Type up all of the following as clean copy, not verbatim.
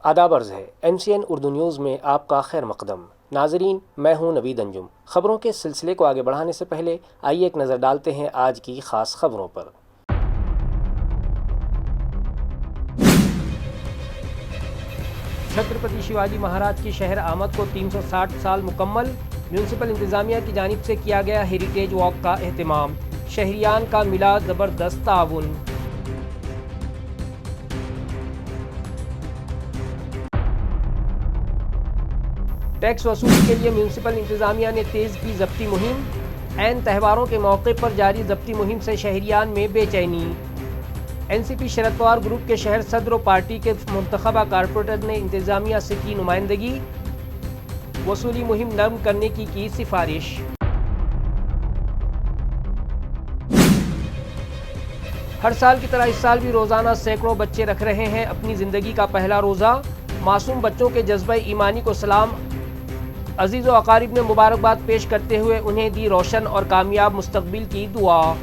آداب عرض ہے MCN اردو نیوز میں آپ کا خیر مقدم۔ ناظرین، میں ہوں نوید انجم۔ خبروں کے سلسلے کو آگے بڑھانے سے پہلے آئیے ایک نظر ڈالتے ہیں آج کی خاص خبروں پر۔ چھترپتی شیواجی مہاراج کی شہر آمد کو 360 سال مکمل، میونسپل انتظامیہ کی جانب سے کیا گیا ہیریٹیج واک کا اہتمام، شہریان کا ملا زبردست تعاون۔ ٹیکس وصولی کے لیے میونسپل انتظامیہ نے تیز کی ضبطی مہم، عین تہواروں کے موقع پر جاری ضبطی مہم سے شہریان میں بے چینی۔ NCP شرد پوار گروپ کے شہر صدر و پارٹی کے منتخبہ کارپوریٹر نے انتظامیہ سے کی نمائندگی، وصولی مہم نرم کرنے کی سفارش۔ ہر سال کی طرح اس سال بھی روزانہ سینکڑوں بچے رکھ رہے ہیں اپنی زندگی کا پہلا روزہ۔ معصوم بچوں کے جذبہ ایمانی کو سلام، عزیز و اقارب نے مبارکباد پیش کرتے ہوئے انہیں دی روشن اور کامیاب مستقبل کی دعا۔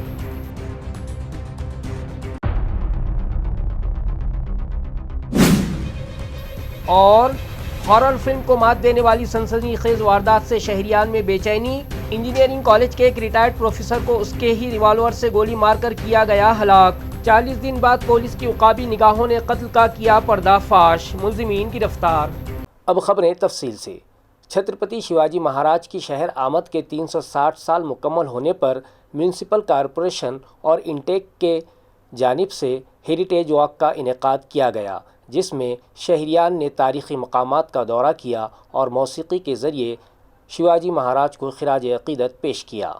اور ہارر فلم کو مات دینے والی سنسنی خیز واردات سے شہریان میں بے چینی، انجینئرنگ کالج کے ایک ریٹائرڈ پروفیسر کو اس کے ہی ریوالور سے گولی مار کر کیا گیا ہلاک۔ 40 دن بعد پولیس کی عقابی نگاہوں نے قتل کا کیا پردہ فاش، ملزمین گرفتار۔ اب خبریں تفصیل سے۔ چھترپتی شیواجی مہاراج کی شہر آمد کے 360 سال مکمل ہونے پر میونسپل کارپوریشن اور انٹیک کے جانب سے ہیریٹیج واک کا انعقاد کیا گیا، جس میں شہریان نے تاریخی مقامات کا دورہ کیا اور موسیقی کے ذریعے شیواجی مہاراج کو خراج عقیدت پیش کیا۔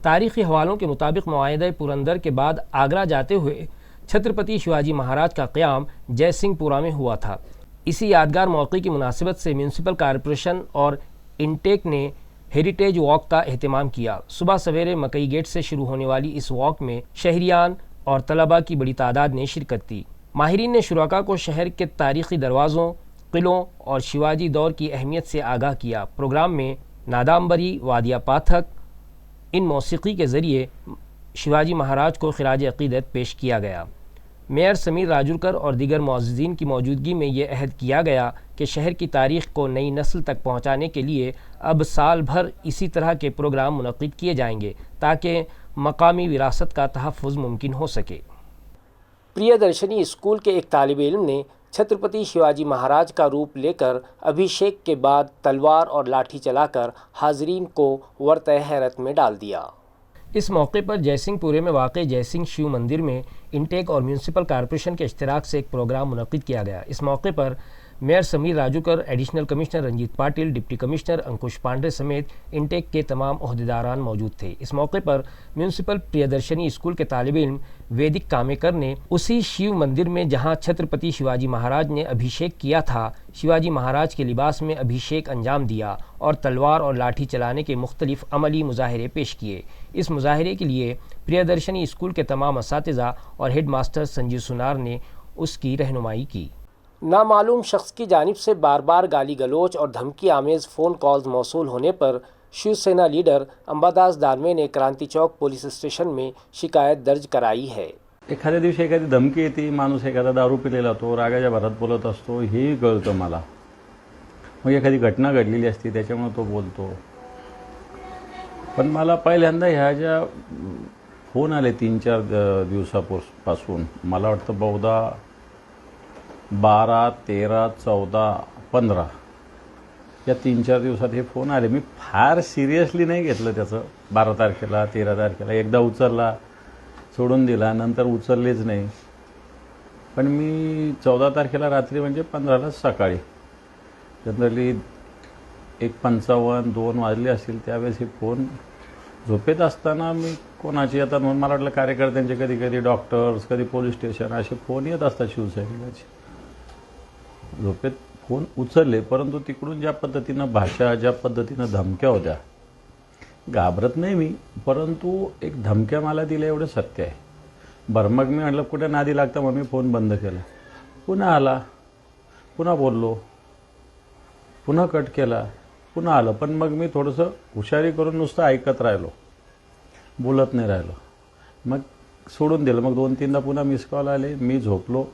تاریخی حوالوں کے مطابق معاہدہ پرندر کے بعد آگرہ جاتے ہوئے چھترپتی شیواجی مہاراج کا قیام جے سنگھ پورہ میں ہوا تھا۔ اسی یادگار موقع کی مناسبت سے میونسپل کارپوریشن اور انٹیک نے ہیریٹیج واک کا اہتمام کیا۔ صبح سویرے مکئی گیٹ سے شروع ہونے والی اس واک میں شہریان اور طلباء کی بڑی تعداد نے شرکت کی۔ ماہرین نے شرکاء کو شہر کے تاریخی دروازوں، قلعوں اور شیواجی دور کی اہمیت سے آگاہ کیا۔ پروگرام میں نادامبری، وادیہ پاتھک، ان موسیقی کے ذریعے شیواجی مہاراج کو خراج عقیدت پیش کیا گیا۔ میئر سمیر راجورکر اور دیگر معززین کی موجودگی میں یہ عہد کیا گیا کہ شہر کی تاریخ کو نئی نسل تک پہنچانے کے لیے اب سال بھر اسی طرح کے پروگرام منعقد کیے جائیں گے تاکہ مقامی وراثت کا تحفظ ممکن ہو سکے۔ پریادرشنی اسکول کے ایک طالب علم نے چھترپتی شیواجی مہاراج کا روپ لے کر ابھیشیک کے بعد تلوار اور لاٹھی چلا کر حاضرین کو ورطۂ حیرت میں ڈال دیا۔ اس موقع پر جے سنگھ پورے میں واقع جے سنگھ شیو مندر میں انٹیک اور میونسپل کارپوریشن کے اشتراک سے ایک پروگرام منعقد کیا گیا۔ اس موقع پر mayor Sameer Rajurkar, additional commissioner Ranjit Patil, deputy commissioner Ankush Pandey سمیت انٹیک کے تمام عہدیداران موجود تھے۔ اس موقع پر میونسپل پریادرشنی اسکول کے طالب علم ویدک کامیکر نے اسی شیو مندر میں جہاں چھترپتی شیواجی مہاراج نے ابھیشیک کیا تھا، شیواجی مہاراج کے لباس میں ابھیشیک انجام دیا اور تلوار اور لاٹھی چلانے کے مختلف عملی مظاہرے پیش کیے۔ اس مظاہرے کے لیے پریادرشنی اسکول کے تمام اساتذہ اور ہیڈ ماسٹر سنجیو سونار نے اس کی رہنمائی کی۔ نامعلوم شخص کی جانب سے بار بار گالی گلوچ اور دھمکی آمیز فون کالز موصول ہونے پر شیو سینا لیڈر अंबादास दानवे ने क्रांती चौक पोलीस स्टेशन में शिकायत दर्ज कराई है। एखाद्या दिवशी एखादी धमकी येते, माणूस एखादा दारू पिलेला तो रागाच्या भरात बोलत असतो, हेही कळतं मला। मग एखादी घटना घडलेली असते त्याच्यामुळे तो बोलतो। पण मला पहिल्यांदा ह्या ज्या फोन आले 3-4 दिवसापासून, मला वाटतं 14, 12, 13, 14, 15 या 3-4 दिवसात हे फोन आले। मी फार सिरियसली नाही घेतलं त्याचं। 12 तारखेला, 13 तारखेला एकदा उचलला, सोडून दिला, नंतर उचललेच नाही। पण मी 14 तारखेला रात्री म्हणजे 15ला सकाळी जनरली 1:55, 2 वाजले असतील त्यावेळेस हे फोन झोपेत असताना मी कोणाचे येतात म्हणून मला वाटलं कार्यकर्त्यांचे, कधी कधी डॉक्टर्स, कधी पोलीस स्टेशन असे फोन येत असतात शिवसैनिकाचे। झोपेत फोन उचलले, परंतु तिकडून ज्या पद्धतीनं भाषा, ज्या पद्धतीनं धमक्या होत्या, घाबरत नाही मी, परंतु एक धमक्या मला दिल्या एवढं सत्य आहे। बरं, मग मी म्हटलं कुठे नादी लागतं, मग मी फोन बंद केला। पुन्हा आला, पुन्हा बोललो, पुन्हा कट केला, पुन्हा आलं। पण मग मी थोडंसं हुशारी करून नुसतं ऐकत राहिलो, बोलत नाही राहिलो। मग सोडून दिलं। मग 2-3दा पुन्हा मिस कॉल आले, मी झोपलो।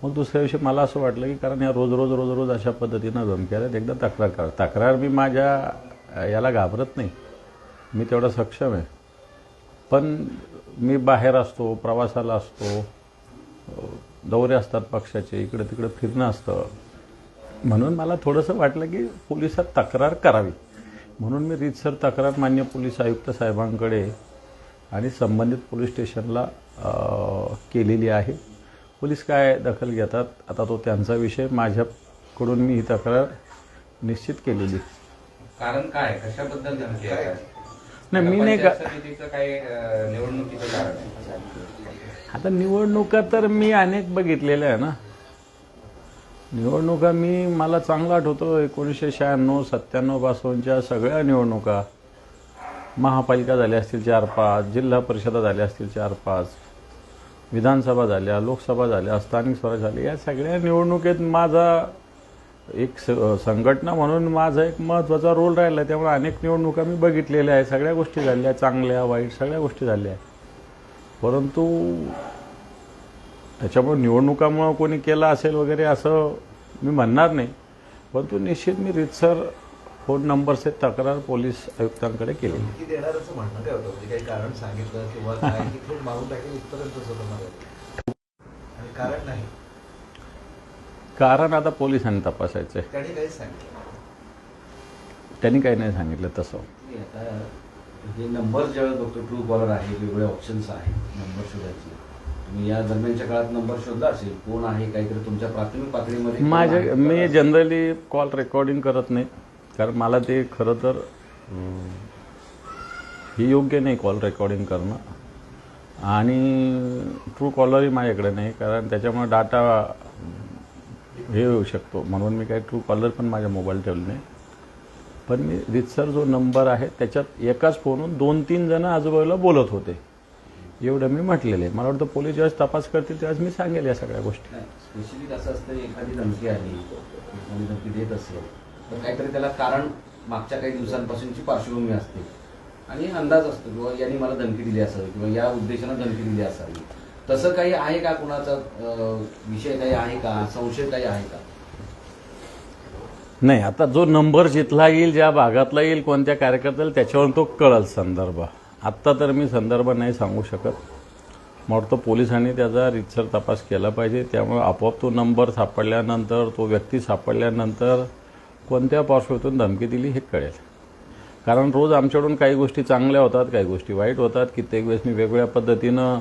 मग दुसऱ्या दिवशी मला असं वाटलं की कारण या रोज अशा पद्धतीनं धमक्या आहेत, एकदा तक्रार करा. तक्रार मी माझ्या याला घाबरत नाही, मी तेवढा सक्षम आहे. पण मी बाहेर असतो, प्रवासाला असतो, दौरे असतात पक्षाचे, इकडे तिकडे फिरणं असतं. म्हणून मला थोडंसं वाटलं की पोलिसात तक्रार करावी. म्हणून मी रीतसर तक्रार मान्य पोलीस आयुक्त साहेबांकडे आणि संबंधित पोलीस स्टेशनला केलेली आहे. पोलीस काय दखल घेतात आता तो त्यांचा विषय. माझ्याकडून मी ही तक्रार निश्चित केलेली. कारण काय, कशाबद्दल धमकी आहे? नाही, मी नाही का पंचायत काय निवडणुकीचं कारण आहे? आता निवडणुका तर मी अनेक बघितलेल्या आहे ना. निवडणुका मला चांगलं आठवतं 1996-97 पासूनच्या सगळ्या निवडणुका. महापालिका झाल्या असतील 4-5, जिल्हा परिषदा झाल्या असतील 4-5, विधानसभा झाल्या, लोकसभा झाल्या, स्थानिक स्वराज झाले. या सगळ्या निवडणुकीत माझा एक संघटना म्हणून माझा एक महत्त्वाचा रोल राहिला. त्यामुळे अनेक निवडणुका मी बघितलेल्या आहे. सगळ्या गोष्टी झाल्या, चांगल्या वाईट सगळ्या गोष्टी झाल्या. परंतु त्याच्यामुळे निवडणुकामुळं कोणी केलं असेल वगैरे असं मी म्हणणार नाही. परंतु निश्चित मी रीतसर फोन नंबरचे तक्रार पोलीस आयुक्तांकडे केली. धमकी देणारच म्हणणं काय होतं, म्हणजे काही कारण सांगितलं किंवा काय की थेट मारून टाकेल इथपर्यंतच होतं मला. आणि कारण नाही, कारण आता पोलिसांनी तपासायचं आहे. त्याने काही सांगितलं. त्यांनी काही नाही सांगितलं तसं. आता हे नंबर ज्यावेळेस बघतो, ट्रू कॉलर आहे, वेगवेगळे ऑप्शन्स आहेत नंबर शोधायचे. तुम्ही या दरम्यानच्या काळात नंबर शोधला असेल, कोण आहे काहीतरी तुमच्या प्राथमिक पातळीमध्ये? मी जनरली कॉल रेकॉर्डिंग करत नाही, कारण मला ते खरं तर ही योग्य नाही कॉल रेकॉर्डिंग करणं. आणि ट्रू कॉलरही माझ्याकडे नाही, कारण त्याच्यामुळे डाटा हे होऊ शकतो. म्हणून मी काही ट्रू कॉलर पण माझ्या मोबाईल ठेवले नाही. पण मी रीतसर जो नंबर आहे त्याच्यात एकाच फोनवरून 2-3 जण आजूबाजूला बोलत होते, एवढं मी म्हटलेलं आहे. मला वाटतं पोलीस ज्यावेळेस तपास करतील त्यावेळेस मी सांगेल या सगळ्या गोष्टी. स्पेशली कसं असतं, एखादी धमकी आली, एखादी धमकी देत असेल तर काहीतरी त्याला कारण मागच्या काही दिवसांपासूनची पार्श्वभूमी असते आणि अंदाज असतो किंवा यांनी मला धमकी दिली असावी किंवा या उद्देशानं धमकी दिली असावी. तसं काही आहे का? कुणाचा विषय काही आहे का? संशय काही आहे का? नाही, आता जो नंबर जिथला येईल, ज्या भागातला येईल, कोणत्या कार्यकर्त्याला, त्याच्यावरून तो कळल संदर्भ. आत्ता तर मी संदर्भ नाही सांगू शकत. मला वाटतं पोलिसांनी त्याचा रीतसर तपास केला पाहिजे. त्यामुळे आपोआप तो नंबर सापडल्यानंतर, तो व्यक्ती सापडल्यानंतर कोणत्या पार्श्वभूमीतून धमकी दिली हे कळेल. कारण रोज आमच्याकडून काही गोष्टी चांगल्या होतात, काही गोष्टी वाईट होतात. कित्येक वेळेस मी वेगवेगळ्या पद्धतीनं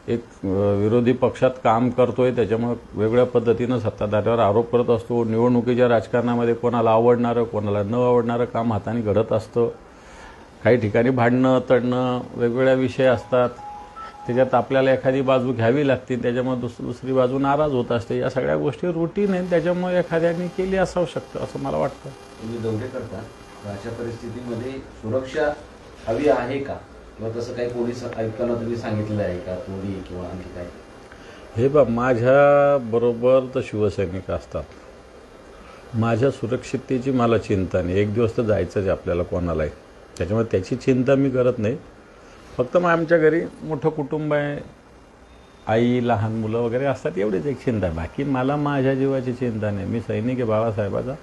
एक विरोधी पक्षात काम करतोय, त्याच्यामुळे वेगळ्या पद्धतीनं सत्ताधाऱ्यावर आरोप करत असतो. निवडणुकीच्या राजकारणामध्ये कोणाला आवडणारं, कोणाला न आवडणारं काम हाताने घडत असतं. काही ठिकाणी भांडणं, तडणं, वेगवेगळ्या विषय असतात. त्याच्यात आपल्याला एखादी बाजू घ्यावी लागते, त्याच्यामुळे दुसरी बाजू नाराज होत असते. या सगळ्या गोष्टी रुटीन आहेत, त्याच्यामुळे एखाद्याने केली असावं शकतं असं मला वाटतं. तुम्ही दौरे करता, तर अशा परिस्थितीमध्ये सुरक्षा हवी आहे का? किंवा तसं काही पोलीस आयुक्तांना तुम्ही सांगितलं आहे का, तोडी किंवा आणखी काय? हे बघ, माझ्याबरोबर तर शिवसैनिक असतात. माझ्या सुरक्षिततेची मला चिंता नाही. एक दिवस तर जायचंच आहे आपल्याला कोणालाही, त्याच्यामुळे त्याची चिंता मी करत नाही. फक्त मग आमच्या घरी मोठं कुटुंब आहे, आई, लहान मुलं वगैरे असतात, एवढीच एक चिंता आहे. बाकी मला माझ्या जीवाची चिंता नाही. मी सैनिक आहे बाळासाहेबाचा,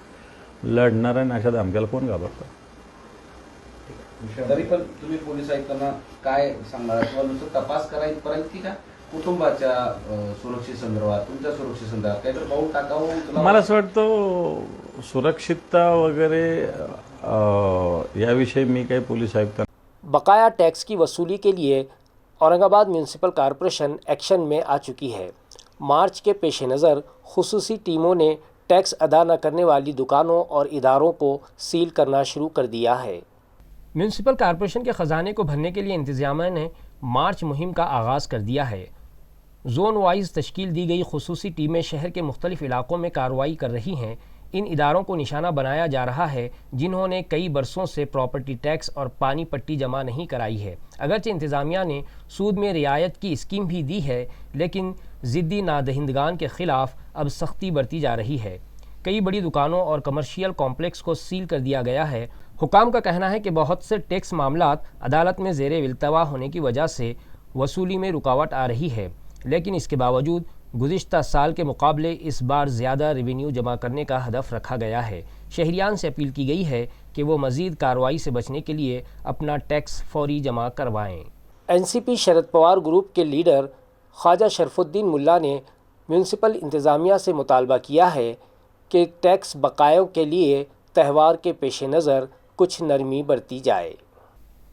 लढणारा, आणि अशा धमक्याला कोण घाबरतं? तरी पण तुम्ही पोलीस आयुक्तांना काय सांगणार किंवा नुसतं तपास करायपर्यंत की का कुटुंबाच्या सुरक्षेसंदर्भात, तुमच्या सुरक्षेसंदर्भात काहीतरी पाऊल टाकावं? मला असं वाटतं सुरक्षितता वगैरे याविषयी मी काही पोलीस आयुक्तांना. बकाया टैक्स की वसूली के लिए औरंगाबाद म्यूनसिपल कॉरपोरेशन एक्शन में आ चुकी है। मार्च के पेश नज़र खुसूसी टीमों ने टैक्स अदा न करने वाली दुकानों और इदारों को सील करना शुरू कर दिया है। म्यूनसिपल कॉरपोरेशन के ख़जाने को भरने के लिए इंतज़ामिया ने मार्च मुहिम का आगाज़ कर दिया है। जोन वाइज तश्कील दी गई खुसूसी टीमें शहर के मुख्तलिफ इलाकों में कार्रवाई कर रही हैं। इन इदारों को निशाना बनाया जा रहा है जिन्होंने कई बरसों से प्रॉपर्टी टैक्स और पानी पट्टी जमा नहीं कराई है। अगरचे इंतज़ामिया ने सूद में रियायत की स्कीम भी दी है, लेकिन ज़िद्दी नादहिंदगान के ख़िलाफ़ अब सख्ती बरती जा रही है। कई बड़ी दुकानों और कमर्शियल कॉम्प्लेक्स को सील कर दिया गया है। हुकाम का कहना है कि बहुत से टैक्स मामलात अदालत में ज़ेरे इल्तवा होने की वजह से वसूली में रुकावट आ रही है, लेकिन इसके बावजूद गुज़िश्ता साल के मुकाबले इस बार ज़्यादा रेवेन्यू जमा करने का हदफ रखा गया है। शहरियान से अपील की गई है कि वो मज़ीद कार्रवाई से बचने के लिए अपना टैक्स फौरी जमा करवाएं। एनसीपी शरद पवार ग्रुप के लीडर ख्वाजा शरफुद्दीन मुल्ला ने म्यूनसिपल इंतज़ामिया से मुतालबा किया है कि टैक्स बकायों के लिए त्यौहार के पेश नज़र कुछ नरमी बरती जाए।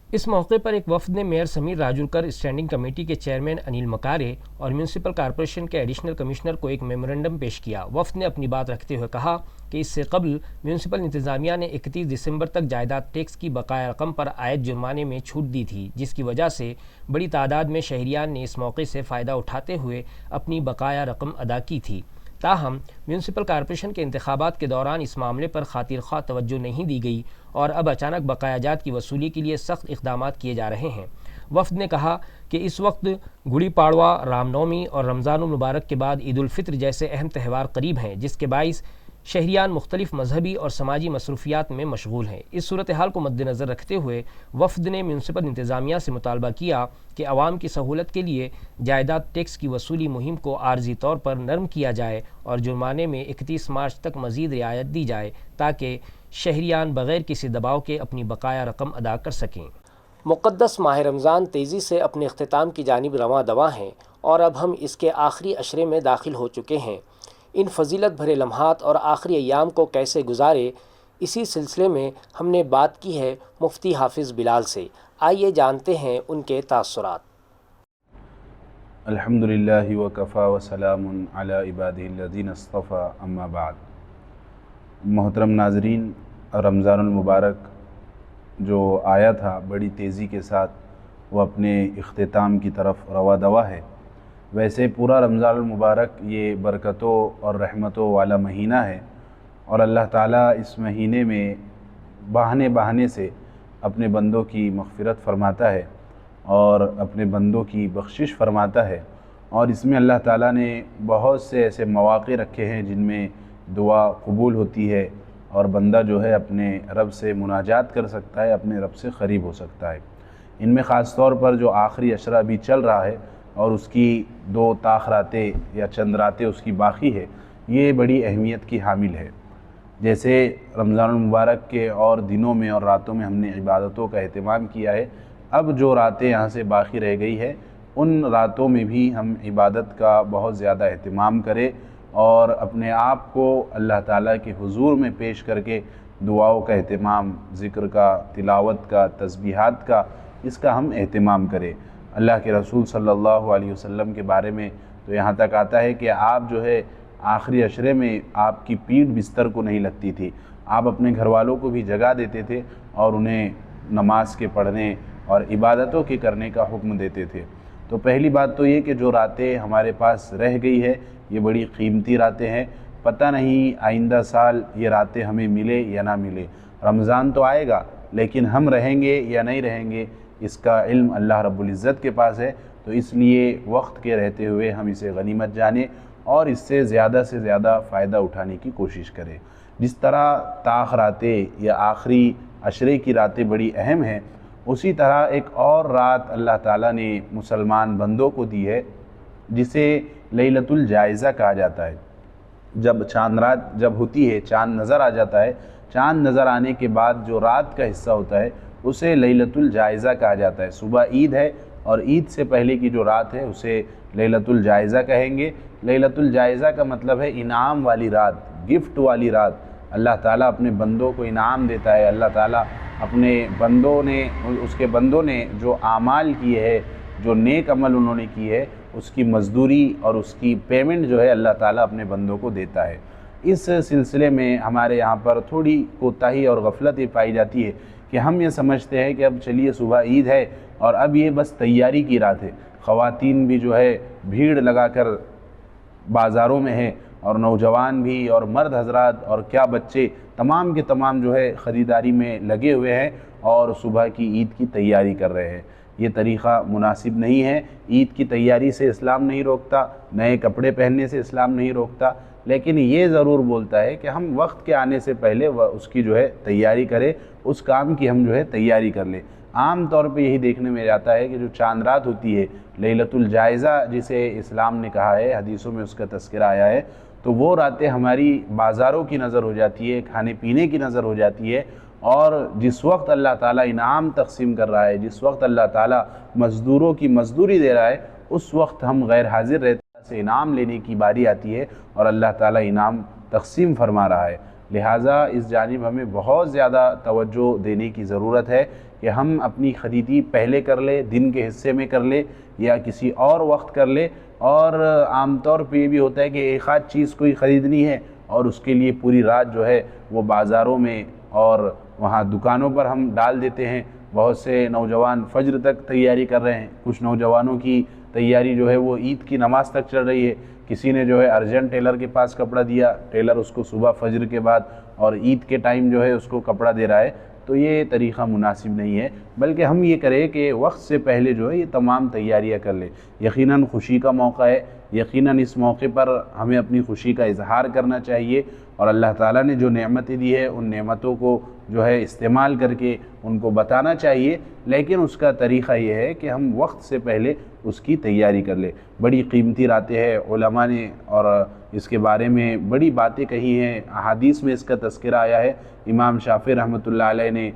इस मौके पर एक वफ़द ने मेयर समीर राजुलकर, स्टैंडिंग कमेटी के चेयरमैन अनिल मकारे और म्यूनसिपल कॉरपोरेशन के एडिशनल कमिश्नर को एक मेमोरेंडम पेश किया। वफ़द ने अपनी बात रखते हुए कहा कि इससे कबल म्यूनसिपल इंतज़ामिया ने 31 दिसंबर तक जायदाद टैक्स की बकाया रकम पर आयद जुर्माने में छूट दी थी, जिसकी वजह से बड़ी तादाद में शहरियान ने इस मौके से फ़ायदा उठाते हुए अपनी बकाया रकम अदा की थी। ताहम म्यूनसिपल कॉरपोरेशन के इंतखाबात के दौरान इस मामले पर खातिर ख्वाह तवज्जो नहीं दी गई और अब अचानक बकायाजात की वसूली के लिए सख्त इक़दामात किए जा रहे हैं। वफ़द ने कहा कि इस वक्त गुड़ी पाड़वा, रामनवमी और रमज़ानुल मुबारक के बाद ईद उल फित्र जैसे अहम त्यौहार करीब हैं, जिसके बाइस शहरियान मुख्तलिफ मजहबी और समाजी मसरूफियात में मशगूल हैं। इस सूरत हाल को मद्देनज़र रखते हुए वफ़द ने म्यूनसिपल इंतज़ामिया से मुतालबा किया कि आवाम की सहूलत के लिए जायदाद टैक्स की वसूली मुहिम को आर्जी तौर पर नरम किया जाए और जुर्माने में 31 मार्च तक मज़ीद रियायत दी जाए ताकि शहरियान बग़ैर किसी दबाव के अपनी बकाया रकम अदा कर सकें। मुक़द्दस माह रमज़ान तेज़ी से अपने इख्तिताम की जानिब रवां दवा हैं और अब हम इसके आखिरी अशरे में दाखिल हो चुके हैं। इन फजीलत भरे लम्हात और आखिरी अय्याम को कैसे गुजारे, इसी सिलसिले में हमने बात की है मुफ्ती हाफिज़ बिलाल से। आइए जानते हैं उनके तासुरात। अल्हम्दुलिल्लाहि व कफ़ा व सलामुन अला इबादिहिल्लज़ीना इस्तफ़ा, अम्मा बाद। मोहतरम नाज़रीन, रमज़ानुल मुबारक जो आया था बड़ी तेज़ी के साथ वो अपने इख्तिताम की तरफ रवा दवा है। वैसे पूरा रमज़ानुल मुबारक ये बरकतों और रहमतों वाला महीना है और अल्लाह ताला इस महीने में बहाने बहाने से अपने बंदों की मग़फ़िरत फ़रमाता है और अपने बंदों की बख्शिश फ़रमाता है। और इसमें अल्लाह ताला ने बहुत से ऐसे मौक़े रखे हैं जिनमें दुआ कबूल होती है और बंदा जो है अपने रब से मुनाजात कर सकता है, अपने रब से क़रीब हो सकता है। इनमें ख़ास तौर पर जो आखिरी अशरा भी चल रहा है और उसकी 2 ताख़रातें या चंद रातें उसकी बाकी है, ये बड़ी अहमियत की हामिल है। जैसे रमज़ानुल मुबारक के और दिनों में और रातों में हमने इबादतों का अहतमाम किया है, अब जो रातें यहाँ से बाकी रह गई है उन रातों में भी हम इबादत का बहुत ज़्यादा अहतमाम करें और अपने आप को अल्लाह ताला के हुज़ूर में पेश करके दुआओं का अहतमाम, ज़िक्र का, तिलावत का, तस्बीहात का, इसका हम अहतमाम करें। अल्लाह के रसूल सल्लल्लाहु अलैहि वसल्लम के बारे में तो यहाँ तक आता है कि आप जो है आखिरी अशरे में आपकी पीठ बिस्तर को नहीं लगती थी, आप अपने घर वालों को भी जगा देते थे और उन्हें नमाज के पढ़ने और इबादतों के करने का हुक्म देते थे। तो पहली बात तो ये कि जो रातें हमारे पास रह गई है ये बड़ी कीमती रातें हैं। पता नहीं आइंदा साल ये रातें हमें मिले या ना मिले। रमज़ान तो आएगा लेकिन हम रहेंगे या नहीं रहेंगे इसका इल्म अल्लाह रब्बुल इज़्ज़त के पास है। तो इसलिए वक्त के रहते हुए हम इसे गनीमत जाने और इससे ज़्यादा से ज़्यादा फ़ायदा उठाने की कोशिश करें। जिस तरह ताख़ रातें या आखिरी अशरे की रातें बड़ी अहम हैं, उसी तरह एक और रात अल्लाह ताला ने मुसलमान बंदों को दी है जिसे लैलतुल जायज़ा कहा जाता है। जब चांद रात जब होती है, चांद नज़र आ जाता है, चांद नज़र आने के बाद जो रात का हिस्सा होता है उसे लैलतुल जायज़ा कहा जाता है। सुबह ईद है और ईद से पहले की जो रात है उसे लैलतुल जायज़ा कहेंगे। लैलतुल जायज़ा का मतलब है इनाम वाली रात, गिफ्ट वाली रात। अल्लाह ताला अपने बंदों को इनाम देता है। अल्लाह ताला अपने उसके बंदों ने जो आमाल किए है, जो नेक अमल उन्होंने किए है, उसकी मज़दूरी और उसकी पेमेंट जो है अल्लाह ताला अपने बंदों को देता है। इस सिलसिले में हमारे यहाँ पर थोड़ी कोताही और गफलत ये पाई जाती है कि हम ये समझते हैं कि अब चलिए सुबह ईद है और अब ये बस तैयारी की रात है। ख़वातीन भी जो है भीड़ लगाकर बाज़ारों में है और नौजवान भी और मर्द हजरात और क्या बच्चे तमाम के तमाम जो है ख़रीदारी में लगे हुए हैं और सुबह की ईद की तैयारी कर रहे हैं। ये तरीक़ा मुनासिब नहीं है। ईद की तैयारी से इस्लाम नहीं रोकता, नए कपड़े पहनने से इस्लाम नहीं रोकता, लेकिन ये ज़रूर बोलता है कि हम वक्त के आने से पहले उसकी जो है तैयारी करें, उस काम की हम जो है तैयारी कर लें। عام طور پہ یہی دیکھنے میں جاتا ہے کہ جو چاند رات ہوتی ہے لیلۃ الجائزہ جسے اسلام نے کہا ہے، حدیثوں میں اس کا تذکرہ آیا ہے، تو وہ راتیں ہماری بازاروں کی نظر ہو جاتی ہے، کھانے پینے کی نظر ہو جاتی ہے، اور جس وقت اللہ تعالیٰ انعام تقسیم کر رہا ہے، جس وقت اللہ تعالیٰ مزدوروں کی مزدوری دے رہا ہے، اس وقت ہم غیر حاضر رہتے سے انعام لینے کی باری آتی ہے اور اللہ تعالیٰ انعام تقسیم فرما رہا ہے۔ لہٰذا اس جانب ہمیں بہت زیادہ توجہ دینے کی ضرورت ہے کہ ہم اپنی خریدی پہلے کر لیں، دن کے حصے میں کر لیں یا کسی اور وقت کر لیں، اور عام طور پہ یہ بھی ہوتا ہے کہ ایک آدھ چیز کوئی خریدنی ہے اور اس کے لیے پوری رات جو ہے وہ بازاروں میں اور وہاں دکانوں پر ہم ڈال دیتے ہیں۔ بہت سے نوجوان فجر تک تیاری کر رہے ہیں، کچھ نوجوانوں کی تیاری جو ہے وہ عید کی نماز تک چل رہی ہے، کسی نے جو ہے ارجنٹ ٹیلر کے پاس کپڑا دیا، ٹیلر اس کو صبح فجر کے بعد اور عید کے ٹائم جو ہے اس کو کپڑا دے رہا ہے، تو یہ طریقہ مناسب نہیں ہے، بلکہ ہم یہ کریں کہ وقت سے پہلے جو ہے یہ تمام تیاریاں کر لیں۔ یقیناً خوشی کا موقع ہے، یقیناً اس موقع پر ہمیں اپنی خوشی کا اظہار کرنا چاہیے، اور اللہ تعالیٰ نے جو نعمتیں دی ہے ان نعمتوں کو جو ہے استعمال کر کے ان کو بتانا چاہیے، لیکن اس کا طریقہ یہ ہے کہ ہم وقت سے پہلے اس کی تیاری کر لیں۔ بڑی قیمتی راتیں ہیں، علماء نے اور اس کے بارے میں بڑی باتیں کہی ہیں، احادیث میں اس کا تذکرہ آیا ہے۔ امام شافعی رحمۃ اللہ علیہ نے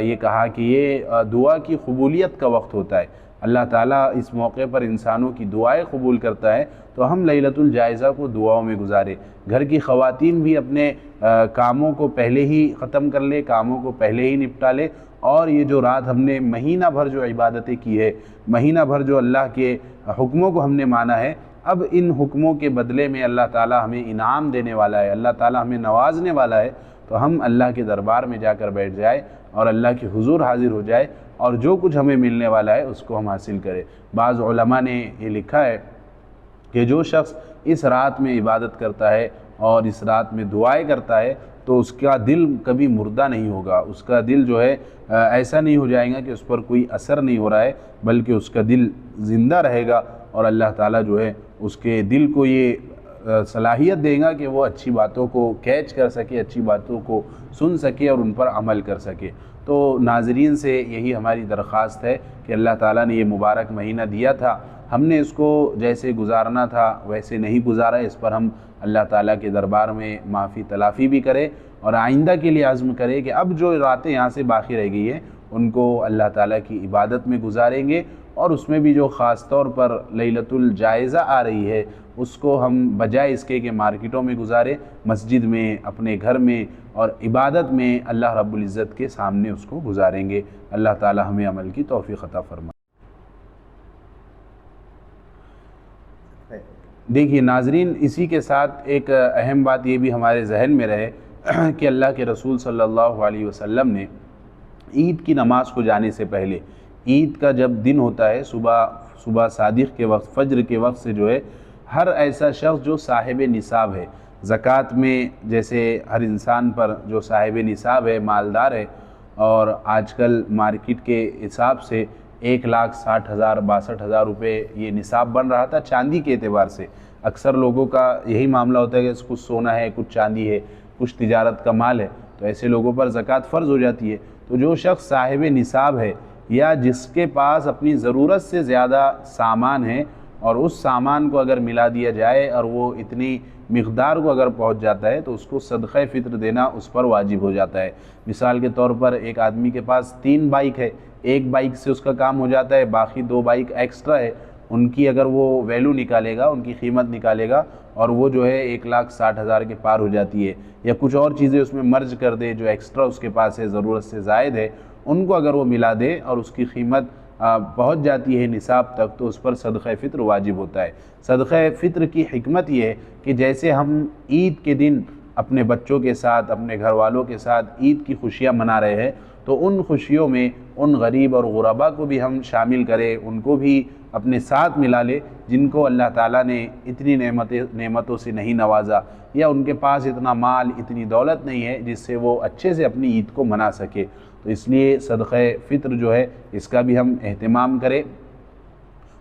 یہ کہا کہ یہ دعا کی قبولیت کا وقت ہوتا ہے، اللہ تعالیٰ اس موقع پر انسانوں کی دعائیں قبول کرتا ہے، تو ہم لیلۃ الجائزہ کو دعاؤں میں گزارے۔ گھر کی خواتین بھی اپنے کاموں کو پہلے ہی ختم کر لے، کاموں کو پہلے ہی نپٹا لے، اور یہ جو رات ہم نے مہینہ بھر جو عبادتیں کی ہے، مہینہ بھر جو اللہ کے حکموں کو ہم نے مانا ہے، اب ان حکموں کے بدلے میں اللہ تعالیٰ ہمیں انعام دینے والا ہے، اللہ تعالیٰ ہمیں نوازنے والا ہے، تو ہم اللہ کے دربار میں جا کر بیٹھ جائے اور اللہ کے حضور حاضر ہو جائے، اور جو کچھ ہمیں ملنے والا ہے اس کو ہم حاصل کریں۔ بعض علماء نے یہ لکھا ہے کہ جو شخص اس رات میں عبادت کرتا ہے اور اس رات میں دعائیں کرتا ہے تو اس کا دل کبھی مردہ نہیں ہوگا، اس کا دل جو ہے ایسا نہیں ہو جائے گا کہ اس پر کوئی اثر نہیں ہو رہا ہے، بلکہ اس کا دل زندہ رہے گا، اور اللہ تعالیٰ جو ہے اس کے دل کو یہ صلاحیت دے گا کہ وہ اچھی باتوں کو کیچ کر سکے، اچھی باتوں کو سن سکے اور ان پر عمل کر سکے۔ تو ناظرین سے یہی ہماری درخواست ہے کہ اللہ تعالیٰ نے یہ مبارک مہینہ دیا تھا، ہم نے اس کو جیسے گزارنا تھا ویسے نہیں گزارا، اس پر ہم اللہ تعالیٰ کے دربار میں معافی تلافی بھی کریں، اور آئندہ کے لیے عزم کریں کہ اب جو راتیں یہاں سے باقی رہ گئی ہیں ان کو اللہ تعالیٰ کی عبادت میں گزاریں گے، اور اس میں بھی جو خاص طور پر لیلۃ الجائزہ آ رہی ہے اس کو ہم بجائے اس کے کہ مارکیٹوں میں گزاریں، مسجد میں، اپنے گھر میں اور عبادت میں اللہ رب العزت کے سامنے اس کو گزاریں گے۔ اللہ تعالیٰ ہمیں عمل کی توفیق عطا فرمائے۔ دیکھیے ناظرین، اسی کے ساتھ ایک اہم بات یہ بھی ہمارے ذہن میں رہے کہ اللہ کے رسول صلی اللہ علیہ وسلم نے عید کی نماز کو جانے سے پہلے، عید کا جب دن ہوتا ہے، صبح صادق کے وقت، فجر کے وقت سے جو ہے ہر ایسا شخص جو صاحب نصاب ہے، زکوٰۃ میں جیسے ہر انسان پر جو صاحب نصاب ہے، مالدار ہے، اور آج کل مارکیٹ کے حساب سے 1,60,000 62,000 روپے یہ نصاب بن رہا تھا چاندی کے اعتبار سے۔ اکثر لوگوں کا یہی معاملہ ہوتا ہے کہ کچھ سونا ہے، کچھ چاندی ہے، کچھ تجارت کا مال ہے، تو ایسے لوگوں پر زکوٰۃ فرض ہو جاتی ہے۔ تو جو شخص صاحب نصاب ہے یا جس کے پاس اپنی ضرورت سے زیادہ سامان ہے، اور اس سامان کو اگر ملا دیا جائے اور وہ اتنی مقدار کو اگر پہنچ جاتا ہے تو اس کو صدقہ فطر دینا اس پر واجب ہو جاتا ہے۔ مثال کے طور پر ایک آدمی کے پاس 3 بائک ہے، ایک بائک سے اس کا کام ہو جاتا ہے، باقی 2 بائک ایکسٹرا ہے، ان کی اگر وہ ویلیو نکالے گا، ان کی قیمت نکالے گا، اور وہ جو ہے 1,60,000 کے پار ہو جاتی ہے، یا کچھ اور چیزیں اس میں مرج کر دے جو ایکسٹرا اس کے پاس ہے، ضرورت سے زائد ہے، ان کو اگر وہ ملا دے اور اس کی قیمت پہنچ جاتی ہے نصاب تک، تو اس پر صدقہ فطر واجب ہوتا ہے۔ صدقہ فطر کی حکمت یہ ہے کہ جیسے ہم عید کے دن اپنے بچوں کے ساتھ، اپنے گھر والوں کے ساتھ عید کی خوشیاں منا رہے ہیں، تو ان خوشیوں میں ان غریب اور غربا کو بھی ہم شامل کریں، ان کو بھی اپنے ساتھ ملا لے جن کو اللہ تعالیٰ نے اتنی نعمتوں سے نہیں نوازا، یا ان کے پاس اتنا مال، اتنی دولت نہیں ہے جس سے وہ اچھے سے اپنی عید کو منا سکے۔ تو اس لیے صدقہ فطر جو ہے اس کا بھی ہم اہتمام کریں۔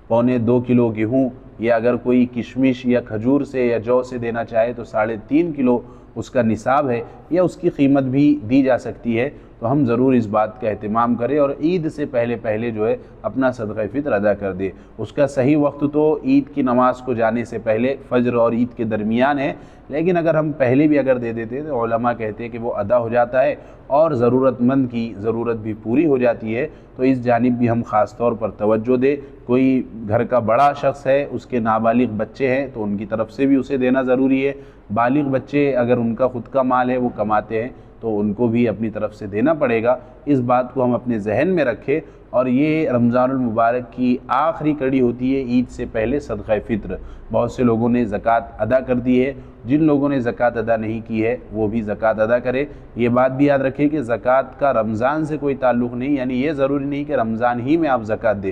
1.25 کلو گیہوں، یا اگر کوئی کشمش یا کھجور سے یا جو سے دینا چاہے تو 3.5 کلو اس کا نصاب ہے، یا اس کی قیمت بھی دی جا سکتی ہے، تو ہم ضرور اس بات کا اہتمام کریں اور عید سے پہلے جو ہے اپنا صدقہ فطر ادا کر دے۔ اس کا صحیح وقت تو عید کی نماز کو جانے سے پہلے فجر اور عید کے درمیان ہے، لیکن اگر ہم پہلے بھی اگر دے دیتے تو علماء کہتے ہیں کہ وہ ادا ہو جاتا ہے اور ضرورت مند کی ضرورت بھی پوری ہو جاتی ہے۔ تو اس جانب بھی ہم خاص طور پر توجہ دیں۔ کوئی گھر کا بڑا شخص ہے، اس کے نابالغ بچے ہیں تو ان کی طرف سے بھی اسے دینا ضروری ہے۔ بالغ بچے اگر ان کا خود کا مال ہے، وہ کماتے ہیں، تو ان کو بھی اپنی طرف سے دینا پڑے گا۔ اس بات کو ہم اپنے ذہن میں رکھیں۔ اور یہ رمضان المبارک کی آخری کڑی ہوتی ہے عید سے پہلے صدقہ فطر۔ بہت سے لوگوں نے زکوٰۃ ادا کر دی ہے، جن لوگوں نے زکوٰۃ ادا نہیں کی ہے وہ بھی زکوٰۃ ادا کرے۔ یہ بات بھی یاد رکھیں کہ زکوٰۃ کا رمضان سے کوئی تعلق نہیں، یعنی یہ ضروری نہیں کہ رمضان ہی میں آپ زکوٰۃ دیں،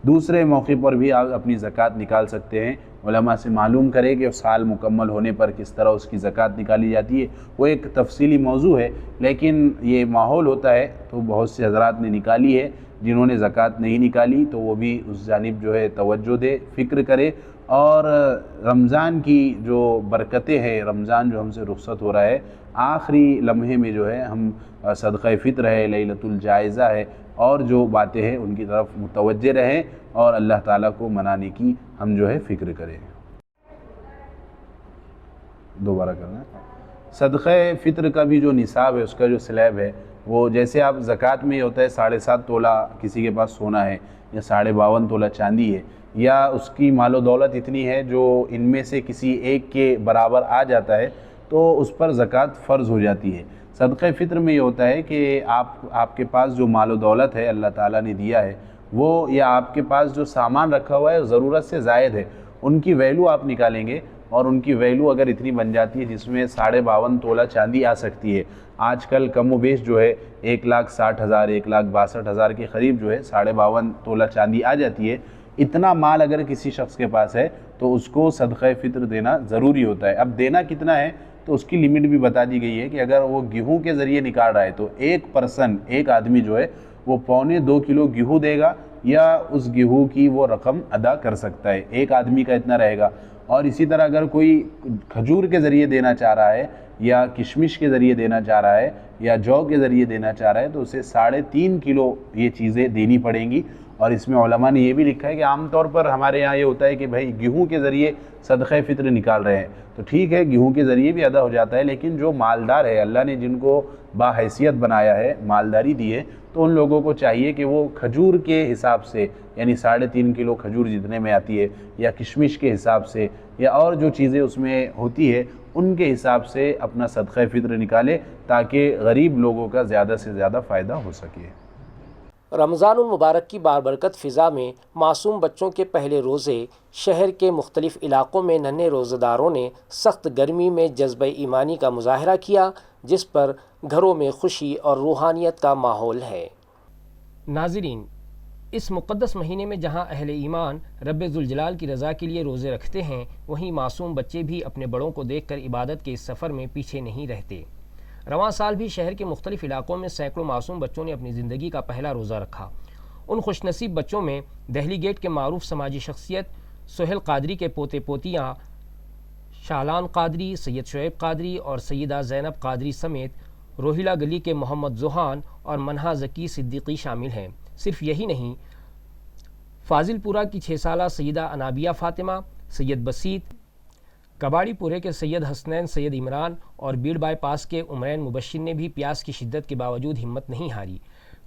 دوسرے موقع پر بھی آپ اپنی زکوٰۃ نکال سکتے ہیں۔ علماء سے معلوم کرے کہ سال مکمل ہونے پر کس طرح اس کی زکوٰۃ نکالی جاتی ہے، وہ ایک تفصیلی موضوع ہے، لیکن یہ ماحول ہوتا ہے تو بہت سے حضرات نے نکالی ہے۔ جنہوں نے زکوٰۃ نہیں نکالی تو وہ بھی اس جانب جو ہے توجہ دے، فکر کرے، اور رمضان کی جو برکتیں ہیں، رمضان جو ہم سے رخصت ہو رہا ہے، آخری لمحے میں جو ہے ہم صدقہ فطر ہے، لیلۃ الجائزہ ہے، اور جو باتیں ہیں ان کی طرف متوجہ رہیں اور اللہ تعالیٰ کو منانے کی ہم جو ہے فکر کریں۔ دوبارہ کرنا صدقہ فطر کا بھی جو نصاب ہے، اس کا جو سلیب ہے، وہ جیسے آپ زکوٰۃ میں یہ ہوتا ہے 7.5 تولہ کسی کے پاس سونا ہے یا 52.5 تولہ چاندی ہے، یا اس کی مال و دولت اتنی ہے جو ان میں سے کسی ایک کے برابر آ جاتا ہے تو اس پر زکوٰۃ فرض ہو جاتی ہے۔ صدقہ فطر میں یہ ہوتا ہے کہ آپ کے پاس جو مال و دولت ہے اللہ تعالیٰ نے دیا ہے وہ، یا آپ کے پاس جو سامان رکھا ہوا ہے ضرورت سے زائد ہے، ان کی ویلو آپ نکالیں گے، اور ان کی ویلو اگر اتنی بن جاتی ہے جس میں 52.5 تولہ چاندی آ سکتی ہے۔ آج کل کم و بیش جو ہے 1,60,000 1,62,000 کے قریب جو ہے 52.5 تولہ چاندی آ جاتی ہے۔ اتنا مال اگر کسی شخص کے پاس ہے تو اس کو صدقہ فطر دینا ضروری ہوتا ہے۔ اب دینا کتنا ہے تو اس کی لمٹ بھی بتا دی گئی ہے کہ اگر وہ گیہوں کے ذریعے نکال رہا ہے تو ایک آدمی جو ہے وہ 1.25 کلو گیہوں دے گا، یا اس گیہوں کی وہ رقم ادا کر سکتا ہے، ایک آدمی کا اتنا رہے گا۔ اور اسی طرح اگر کوئی کھجور کے ذریعے دینا چاہ رہا ہے، یا کشمش کے ذریعے دینا چاہ رہا ہے، یا جو کے ذریعے دینا چاہ رہا ہے تو اسے 3.5 کلو یہ چیزیں دینی پڑیں گی۔ اور اس میں علماء نے یہ بھی لکھا ہے کہ عام طور پر ہمارے یہاں یہ ہوتا ہے کہ بھائی گیہوں کے ذریعے صدقہ فطر نکال رہے ہیں تو ٹھیک ہے، گیہوں کے ذریعے بھی ادا ہو جاتا ہے، لیکن جو مالدار ہے، اللہ نے جن کو باحیثیت بنایا ہے، مالداری دی ہے، تو ان لوگوں کو چاہیے کہ وہ کھجور کے حساب سے، یعنی 3.5 کلو کھجور جتنے میں آتی ہے، یا کشمش کے حساب سے، یا اور جو چیزیں اس میں ہوتی ہے ان کے حساب سے اپنا صدقہ فطر نکالے، تاکہ غریب لوگوں کا زیادہ سے زیادہ فائدہ ہو سکے۔ رمضان المبارک کی بابرکت فضا میں معصوم بچوں کے پہلے روزے شہر کے مختلف علاقوں میں ننھے روزہ داروں نے سخت گرمی میں جذبہ ایمانی کا مظاہرہ کیا، جس پر گھروں میں خوشی اور روحانیت کا ماحول ہے۔ ناظرین، اس مقدس مہینے میں جہاں اہل ایمان رب ذوالجلال کی رضا کے لیے روزے رکھتے ہیں، وہیں معصوم بچے بھی اپنے بڑوں کو دیکھ کر عبادت کے اس سفر میں پیچھے نہیں رہتے۔ رواں سال بھی شہر کے مختلف علاقوں میں سینکڑوں معصوم بچوں نے اپنی زندگی کا پہلا روزہ رکھا۔ ان خوش نصیب بچوں میں دہلی گیٹ کے معروف سماجی شخصیت سہیل قادری کے پوتے پوتیاں شالان قادری، سید شعیب قادری اور سیدہ زینب قادری سمیت روہیلا گلی کے محمد زوہان اور منہا ذکی صدیقی شامل ہیں۔ صرف یہی نہیں، فاضل پورہ کی 6 سالہ سیدہ انابیہ فاطمہ، سید بسیط، کباڑی پورے کے سید حسنین سید عمران اور بیڑ بائی پاس کے عمرین مبشر نے بھی پیاس کی شدت کے باوجود ہمت نہیں ہاری۔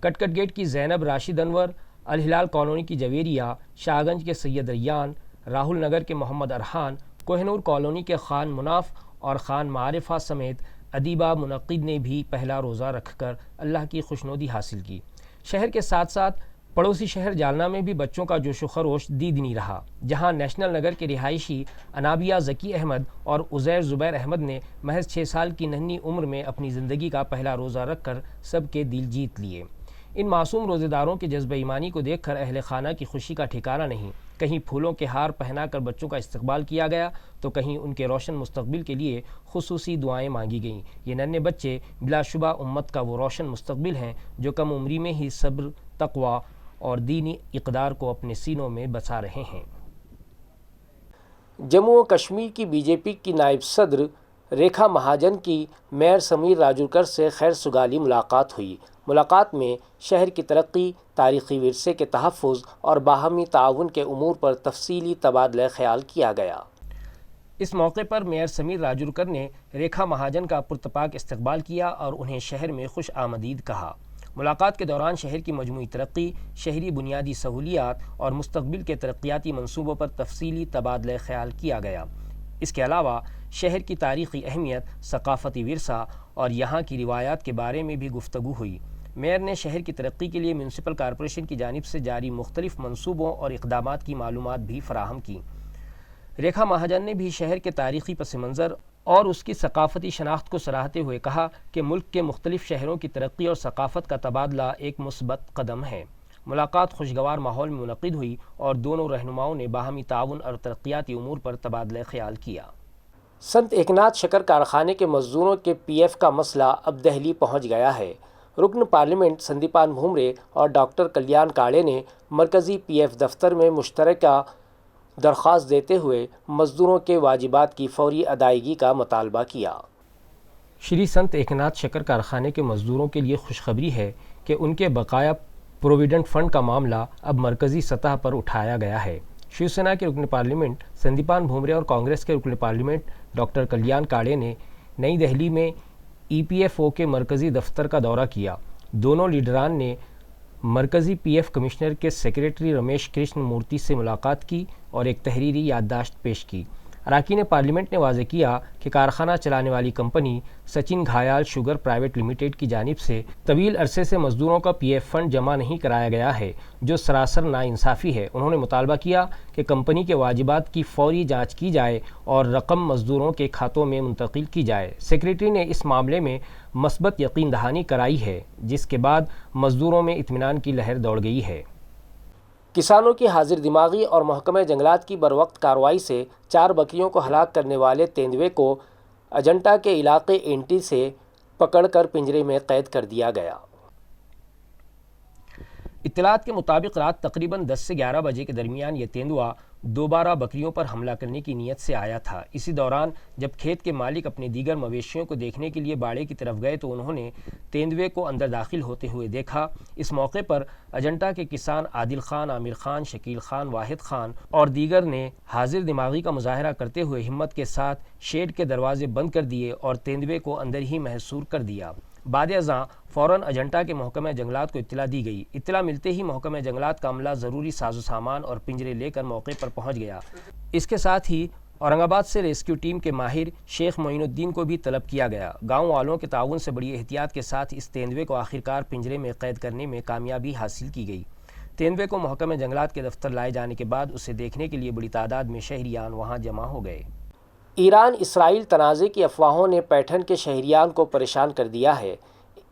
کٹکٹ گیٹ کی زینب راشد انور، الہلال کالونی کی جویریہ، شاہ گنج کے سید ریان، راہل نگر کے محمد ارحان، کوہ نور کالونی کے خان مناف اور خان معارفہ سمیت ادیبہ منعقد نے بھی پہلا روزہ رکھ کر اللہ کی خوشنودی حاصل کی۔ شہر کے ساتھ ساتھ پڑوسی شہر جالنہ میں بھی بچوں کا جوش و خروش دیدنی رہا، جہاں نیشنل نگر کے رہائشی انابیہ ذکی احمد اور عزیر زبیر احمد نے محض 6 سال کی ننھی عمر میں اپنی زندگی کا پہلا روزہ رکھ کر سب کے دل جیت لیے۔ ان معصوم روزے داروں کے جذبہ ایمانی کو دیکھ کر اہل خانہ کی خوشی کا ٹھکانہ نہیں۔ کہیں پھولوں کے ہار پہنا کر بچوں کا استقبال کیا گیا تو کہیں ان کے روشن مستقبل کے لیے خصوصی دعائیں مانگی گئیں۔ یہ ننھے بچے بلا شبہ امت کا وہ روشن مستقبل ہیں جو کم عمری میں ہی صبر، تقوی اور دینی اقدار کو اپنے سینوں میں بسا رہے ہیں۔ جموں و کشمیر کی بی جے پی کی نائب صدر ریکھا مہاجن کی میئر سمیر راجورکر سے خیر سگالی ملاقات ہوئی۔ ملاقات میں شہر کی ترقی، تاریخی ورثے کے تحفظ اور باہمی تعاون کے امور پر تفصیلی تبادلہ خیال کیا گیا۔ اس موقع پر میئر سمیر راجورکر نے ریکھا مہاجن کا پرتپاک استقبال کیا اور انہیں شہر میں خوش آمدید کہا۔ ملاقات کے دوران شہر کی مجموعی ترقی، شہری بنیادی سہولیات اور مستقبل کے ترقیاتی منصوبوں پر تفصیلی تبادلہ خیال کیا گیا۔ اس کے علاوہ شہر کی تاریخی اہمیت، ثقافتی ورثہ اور یہاں کی روایات کے بارے میں بھی گفتگو ہوئی۔ میئر نے شہر کی ترقی کے لیے میونسپل کارپوریشن کی جانب سے جاری مختلف منصوبوں اور اقدامات کی معلومات بھی فراہم کی۔ ریکھا مہاجن نے بھی شہر کے تاریخی پس منظر اور اس کی ثقافتی شناخت کو سراہتے ہوئے کہا کہ ملک کے مختلف شہروں کی ترقی اور ثقافت کا تبادلہ ایک مثبت قدم ہے۔ ملاقات خوشگوار ماحول میں منعقد ہوئی اور دونوں رہنماؤں نے باہمی تعاون اور ترقیاتی امور پر تبادلہ خیال کیا۔ سنت ایکناتھ شکر کارخانے کے مزدوروں کے پی ایف کا مسئلہ اب دہلی پہنچ گیا ہے۔ رکن پارلیمنٹ سندیپان بھومرے اور ڈاکٹر کلیان کاڑے نے مرکزی پی ایف دفتر میں مشترکہ درخواست دیتے ہوئے مزدوروں کے واجبات کی فوری ادائیگی کا مطالبہ کیا۔ شری سنت ایکناتھ شکر کارخانے کے مزدوروں کے لیے خوشخبری ہے کہ ان کے بقایا پروویڈنٹ فنڈ کا معاملہ اب مرکزی سطح پر اٹھایا گیا ہے۔ شیو سینا کے رکن پارلیمنٹ سندیپان بھومرے اور کانگریس کے رکن پارلیمنٹ ڈاکٹر کلیان کاڑے نے نئی دہلی میں ای پی ایف او کے مرکزی دفتر کا دورہ کیا۔ دونوں لیڈران نے مرکزی پی ایف کمشنر کے سیکریٹری رمیش کرشن مورتی سے ملاقات کی اور ایک تحریری یادداشت پیش کی۔ اراکین پارلیمنٹ نے واضح کیا کہ کارخانہ چلانے والی company Sachin Ghayal sugar private limited کی جانب سے طویل عرصے سے مزدوروں کا پی ایف فنڈ جمع نہیں کرایا گیا ہے، جو سراسر ناانصافی ہے۔ انہوں نے مطالبہ کیا کہ کمپنی کے واجبات کی فوری جانچ کی جائے اور رقم مزدوروں کے کھاتوں میں منتقل کی جائے۔ سیکریٹری نے اس معاملے میں مثبت یقین دہانی کرائی ہے، جس کے بعد مزدوروں میں اطمینان کی لہر دوڑ گئی ہے۔ کسانوں کی حاضر دماغی اور محکمہ جنگلات کی بروقت کارروائی سے 4 بکریوں کو ہلاک کرنے والے تیندوے کو اجنٹا کے علاقے اینٹی سے پکڑ کر پنجرے میں قید کر دیا گیا۔ اطلاعات کے مطابق رات تقریباً 10 سے 11 بجے کے درمیان یہ تیندوا دوبارہ بکریوں پر حملہ کرنے کی نیت سے آیا تھا۔ اسی دوران جب کھیت کے مالک اپنے دیگر مویشیوں کو دیکھنے کے لیے باڑے کی طرف گئے تو انہوں نے تیندوے کو اندر داخل ہوتے ہوئے دیکھا۔ اس موقع پر اجنٹا کے کسان عادل خان، عامر خان، شکیل خان، واحد خان اور دیگر نے حاضر دماغی کا مظاہرہ کرتے ہوئے ہمت کے ساتھ شیڈ کے دروازے بند کر دیے اور تیندوے کو اندر ہی محصور کر دیا۔ بعد ازاں فوراً اجنٹا کے محکمہ جنگلات کو اطلاع دی گئی۔ اطلاع ملتے ہی محکمہ جنگلات کا عملہ ضروری ساز و سامان اور پنجرے لے کر موقع پر پہنچ گیا۔ اس کے ساتھ ہی اورنگ آباد سے ریسکیو ٹیم کے ماہر شیخ معین الدین کو بھی طلب کیا گیا۔ گاؤں والوں کے تعاون سے بڑی احتیاط کے ساتھ اس تیندوے کو آخرکار پنجرے میں قید کرنے میں کامیابی حاصل کی گئی۔ تیندوے کو محکمہ جنگلات کے دفتر لائے جانے کے بعد اسے دیکھنے کے لیے بڑی تعداد میں شہریان وہاں جمع ہو گئے۔ ایران اسرائیل تنازع کی افواہوں نے پیٹھن کے شہریان کو پریشان کر دیا ہے۔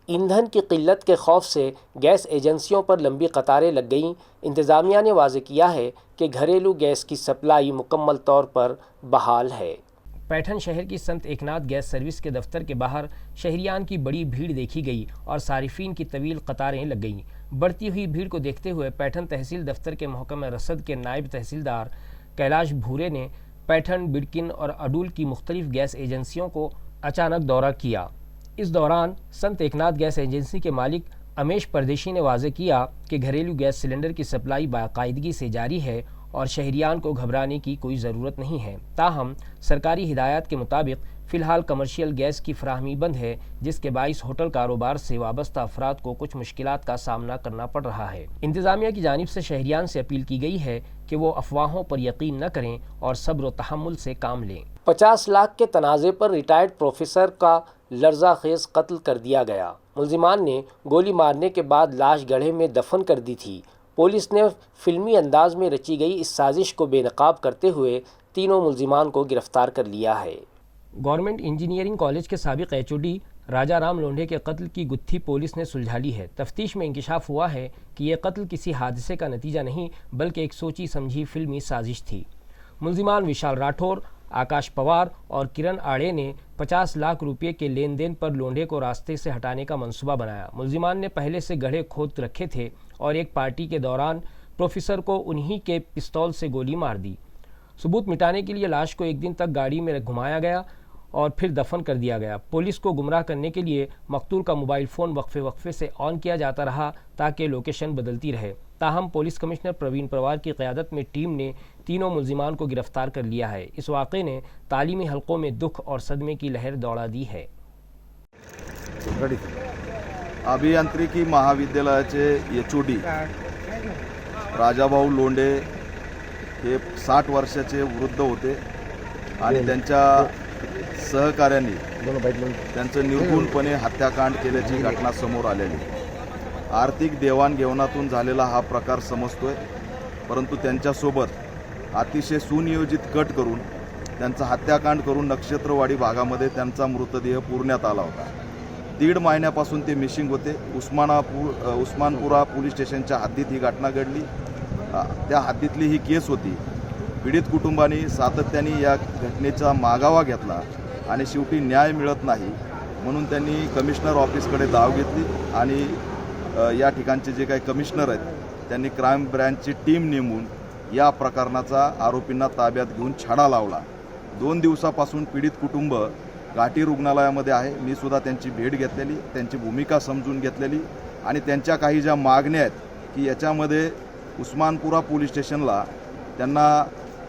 ایندھن کی قلت کے خوف سے گیس ایجنسیوں پر لمبی قطاریں لگ گئیں۔ انتظامیہ نے واضح کیا ہے کہ گھریلو گیس کی سپلائی مکمل طور پر بحال ہے۔ پیٹھن شہر کی سنت ایکناتھ گیس سروس کے دفتر کے باہر شہریان کی بڑی بھیڑ دیکھی گئی اور صارفین کی طویل قطاریں لگ گئیں۔ بڑھتی ہوئی بھیڑ کو دیکھتے ہوئے پیٹھن تحصیل دفتر کے محکمہ رصد کے نائب تحصیلدار کیلاش بھورے نے پیٹھن، بڑکن اور اڈول کی مختلف گیس ایجنسیوں کو اچانک دورہ کیا۔ اس دوران سنت ایکناتھ گیس ایجنسی کے مالک امیش پردیشی نے واضح کیا کہ گھریلو گیس سلنڈر کی سپلائی باقاعدگی سے جاری ہے اور شہریان کو گھبرانے کی کوئی ضرورت نہیں ہے۔ تاہم سرکاری ہدایات کے مطابق فی الحال کمرشل گیس کی فراہمی بند ہے، جس کے باعث ہوٹل کاروبار سے وابستہ افراد کو کچھ مشکلات کا سامنا کرنا پڑ رہا ہے۔ انتظامیہ کی جانب سے شہریان سے اپیل کی گئی ہے کہ وہ افواہوں پر یقین نہ کریں اور صبر و تحمل سے کام لیں۔ 50 لاکھ کے تنازع پر ریٹائرڈ پروفیسر کا لرزہ خیز قتل کر دیا گیا۔ ملزمان نے گولی مارنے کے بعد لاش گڑھے میں دفن کر دی تھی۔ پولیس نے فلمی انداز میں رچی گئی اس سازش کو بے نقاب کرتے ہوئے تینوں ملزمان کو گرفتار کر لیا ہے۔ گورنمنٹ انجینئرنگ کالج کے سابق H O D Raja Ram لونڈے کے قتل کی گتھی پولیس نے سلجھا لی ہے۔ تفتیش میں انکشاف ہوا ہے کہ یہ قتل کسی حادثے کا نتیجہ نہیں بلکہ ایک سوچی سمجھی فلمی سازش تھی۔ ملزمان وشال راٹھور، آکاش پوار اور کرن آڑے نے 50 لاکھ روپے کے لین دین پر لونڈے کو راستے سے ہٹانے کا منصوبہ بنایا۔ ملزمان نے پہلے سے گڑھے کھود رکھے تھے اور ایک پارٹی کے دوران پروفیسر کو انہی کے پستول سے گولی مار دی۔ ثبوت مٹانے کے لیے لاش کو ایک دن تک گاڑی میں گھمایا گیا और फिर दफन कर दिया गया। पुलिस को गुमराह करने के लिए मकतूल का मोबाइल फ़ोन वक्फे से ऑन किया जाता रहा ताकि लोकेशन बदलती रहे। ताहम पुलिस कमिश्नर प्रवीण परवार की क़यादत में टीम ने तीनों मुल्ज़िमान को गिरफ़्तार कर लिया है। इस वाक़े ने तालीमी हलकों में दुख और सदमे की लहर दौड़ा दी है। अभियांत्रिकी महाविद्यालयाचे HOD राजाभाऊ लोंढे हे 60 वर्षाचे वृद्ध होते आणि त्यांच्या सहकाऱ्यांनी त्यांचं निर्गुणपणे हत्याकांड केल्याची घटना समोर आलेली। आर्थिक देवाणघेवाणातून झालेला हा प्रकार समजतोय, परंतु त्यांच्यासोबत अतिशय सुनियोजित कट करून त्यांचा हत्याकांड करून नक्षत्रवाडी भागामध्ये त्यांचा मृतदेह पुरण्यात आला होता। 1.5 महिन्यापासून ते मिसिंग होते। उस्मानपुरा पोलीस स्टेशनच्या हद्दीत ही घटना घडली। त्या हद्दीतली ही केस होती। पीडित कुटुंबाने सातत्याने या घटनेचा मागावा घेतला आणि शेवटी न्याय मिळत नाही म्हणून त्यांनी कमिशनर ऑफिसकडे धाव घेतली आणि या ठिकाणचे जे काही कमिशनर आहेत त्यांनी क्राईम ब्रँचची टीम नेमून या प्रकरणाचा आरोपींना ताब्यात घेऊन छडा लावला। 2 दिवसापासून पीडित कुटुंब घाटी रुग्णालयामध्ये आहे। मी सुद्धा त्यांची भेट घेतलेली, त्यांची भूमिका समजून घेतलेली आणि त्यांच्या काही ज्या मागण्या आहेत की याच्यामध्ये उस्मानपुरा पोलीस स्टेशनला त्यांना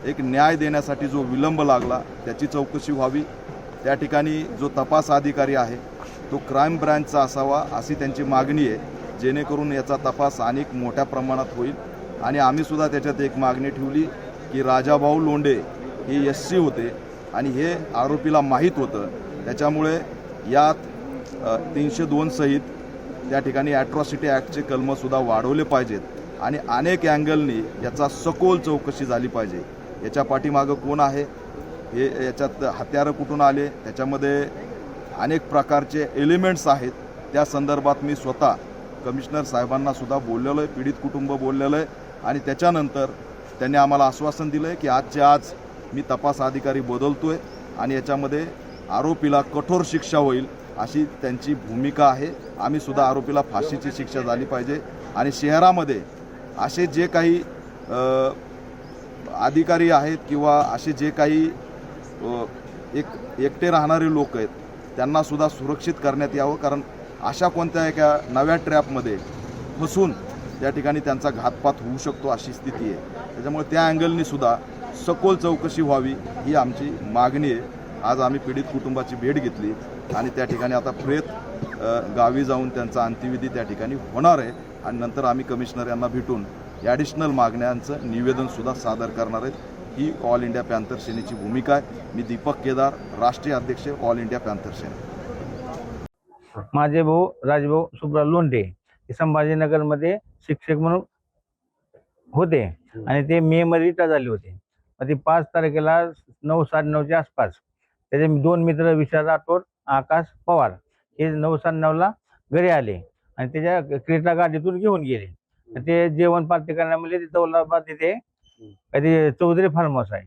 एक न्याय देण्यासाठी जो विलंब लागला त्याची चौकशी व्हावी। त्या ठिकाणी जो तपास अधिकारी आहे तो क्राईम ब्रँचचा असावा अशी त्यांची मागणी आहे, जेणेकरून याचा तपास अनेक मोठ्या प्रमाणात होईल। आणि आम्ही सुद्धा त्याच्यात एक मागणी ठेवली की राजाभाऊ लोंढे हे SC होते आणि हे आरोपीला माहीत होतं, त्याच्यामुळे यात 302 सहित त्या ठिकाणी ॲट्रॉसिटी ॲक्टचे कलमसुद्धा वाढवले पाहिजेत आणि अनेक अँगलनी याचा सखोल चौकशी झाली पाहिजे। याच्या पाठीमागं कोण आहे, हे याच्यात हत्यारं कुठून आले, त्याच्यामध्ये अनेक प्रकारचे एलिमेंट्स आहेत। त्या संदर्भात मी स्वतः कमिशनर साहेबांना सुद्धा बोललेलो आहे, पीडित कुटुंब बोललेलं आहे आणि त्याच्यानंतर त्यांनी आम्हाला आश्वासन दिलं आहे की आजच्या आज मी तपास अधिकारी बदलतोय आणि याच्यामध्ये आरोपीला कठोर शिक्षा होईल अशी त्यांची भूमिका आहे। आम्ही सुद्धा आरोपीला फाशीची शिक्षा झाली पाहिजे आणि शहरामध्ये असे जे काही अधिकारी आहेत किंवा असे जे काही एकटे राहणारे लोक आहेत त्यांना सुद्धा सुरक्षित करण्यात यावं, कारण अशा कोणत्या एका नव्या ट्रॅपमध्ये फसून त्या ठिकाणी त्यांचा घातपात होऊ शकतो अशी स्थिती आहे। त्याच्यामुळे त्या अँगलनी सुद्धा सखोल चौकशी व्हावी ही आमची मागणी आहे। आज आम्ही पीडित कुटुंबाची भेट घेतली आणि त्या ठिकाणी आता प्रेत गावी जाऊन त्यांचा अंत्यविधी त्या ठिकाणी होणार आहे आणि नंतर आम्ही कमिशनर यांना भेटून ॲडिशनल मागण्यांचं निवेदनसुद्धा सादर करणार आहेत। ही ऑल इंडिया पॅन्थर सेनेची भूमिका आहे। मी दीपक केदार, राष्ट्रीय अध्यक्ष ऑल इंडिया पॅन्थर सेना। माझे भाऊ राजभाऊ सुब्रा लोंढे हे संभाजीनगरमध्ये शिक्षक म्हणून होते आणि ते मे मध्ये रिटायर झाले होते। मग ते 5 तारखेला 9, 9:30च्या आसपास त्याचे 2 मित्र विशाल राठोड, आकाश पवार हे 9, 9:30ला घरी आले आणि त्याच्या क्रेटा गाडीतून घेऊन गेले। ते जेवण पार्टी करण्यामध्ये दौलताबाद तिथे काही चौधरी फार्म हाऊस आहे,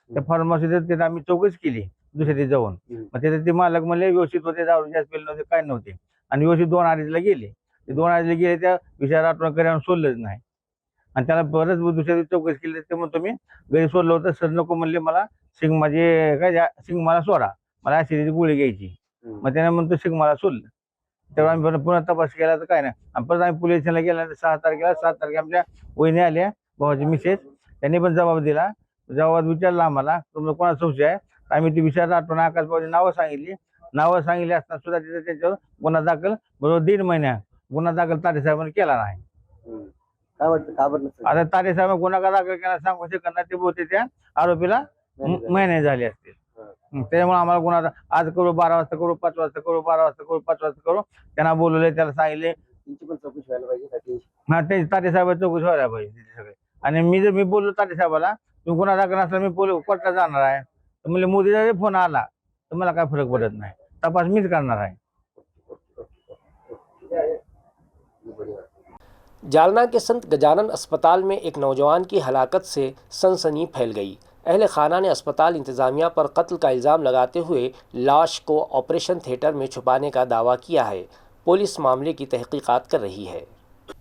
त्या फार्म हाऊस तिथे आम्ही चौकशी केली दुसऱ्या दिवशी जाऊन। मग तिथे ते मालक म्हणले व्यवस्थित होते, दारू जास्त पेले नव्हते, काय नव्हते आणि व्यवस्थित 2 अडीचला गेले। ते 2 अडीचला गेले, त्या विशाल राठोडकडे आणून सोडलंच नाही आणि त्याला परत दुसऱ्या दिवशी चौकशी केली। ते म्हणतो मी घरी सोडलं होतं, सर नको म्हणले, मला सिंगमाला सोडा, मला ॲसिडची गोळी घ्यायची। मग त्याने म्हणतो सिंगमाला सोडलं। तेव्हा आम्ही पुन्हा तपास केला तर काय नाही, आणि परत आम्ही पोलीस स्टेशनला गेल्यानंतर 7 तारखेला आमच्या वहिनी आल्या, भावाची मिसेस, त्यांनी पण जबाब दिला। जबाब विचारला आम्हाला तुम्हाला कोणाचा संशय आहे, आम्ही ती विचार राठोड आकाश पवारची नावं सांगितली असताना सुद्धा तिथे त्यांच्यावर गुन्हा दाखल बरोबर 1.5 महिन्या गुन्हा दाखल तारे साहेबांनी केला नाही। काय वाटतं का बरं? आता तारे साहेब गुन्हा का दाखल केला सांगू शकत नाही, ते बहुतेक त्या आरोपीला महिने झाले असतील। त्यामुळे आम्हाला गुन्हा आज करू, 12 वाजता करू, 5 वाजता करू, 12 वाजता करू, 5 वाजता करू, त्यांना बोलवले, त्याला सांगितले तुमची पण चौकशी व्हायला पाहिजे। हा, ते तारे साहेब चौकशी व्हायला पाहिजे सगळे। आणि मी बोललो तारे साहेबाला तुम्ही गुन्हा दाखल नसला मी कोर्टात जाणार आहे, तर म्हणजे मोदीचा फोन आला तर मला काय फरक पडत नाही, तपास मीच करणार आहे। जालना के संत गजानन अस्पताल में एक नौजवान की हलाकत से सनसनी फैल गई। अहल खाना ने अस्पताल इंतज़ामिया पर कत्ल का इल्ज़ाम लगाते हुए लाश को ऑपरेशन थिएटर में छुपाने का दावा किया है। पुलिस मामले की तहकीकात कर रही है।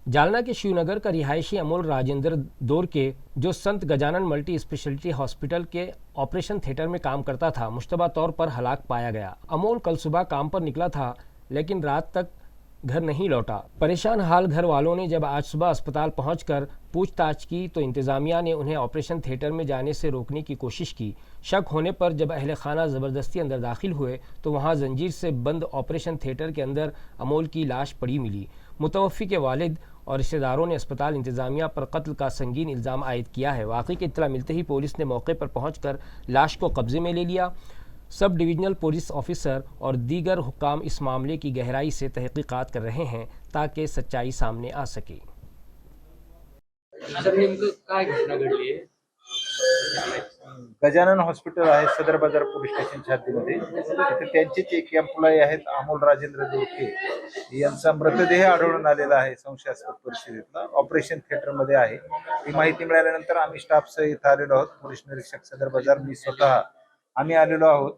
जालना के शिवनगर का रिहायशी अमोल राजेंद्र दोरके, जो संत गजानन मल्टी स्पेशलिटी हॉस्पिटल के ऑपरेशन थिएटर में काम करता था, मुश्तबा तौर पर हलाक पाया गया। अमोल कल सुबह काम पर निकला था, लेकिन रात तक घर नहीं लौटा। परेशान हाल घर वालों ने जब आज सुबह अस्पताल पहुंचकर पूछताछ की तो इंतज़ामिया ने उन्हें ऑपरेशन थिएटर में जाने से रोकने की कोशिश की। शक होने पर जब अहले खाना ज़बरदस्ती अंदर दाखिल हुए तो वहां जंजीर से बंद ऑपरेशन थिएटर के अंदर अमोल की लाश पड़ी मिली। मुतवफ़ी के वालिद और रिश्तेदारों ने अस्पताल इंतज़ामिया पर कत्ल का संगीन इल्ज़ाम आयद किया है। वाक़ई की इत्तला मिलते ही पुलिस ने मौके पर पहुंचकर लाश को कब्ज़े में ले लिया। सब डिविजनल पुलिस ऑफिसर और दीगर हुक्काम इस मामले की गहराई से तहकीकात कर रहे हैं ताकि सच्चाई सामने आ सके। गजानन हॉस्पिटल आहे सदर बाजार पोलीस स्टेशनच्या हद्दीमध्ये. तिथे त्यांचेच एक एम्प्लॉई आहेत अमोल राजेंद्र दोरके, यांचा मृतदेह आढळून आलेला आहे संशयास्पद परिस्थितीतला. ऑपरेशन थिएटर मध्ये आहे. ही माहिती मिळाल्यानंतर आम्ही स्टाफसह इथं आलेलो आहोत. पोलीस निरीक्षक सदर बाजार, मी स्वतः आम्ही आलेलो आहोत.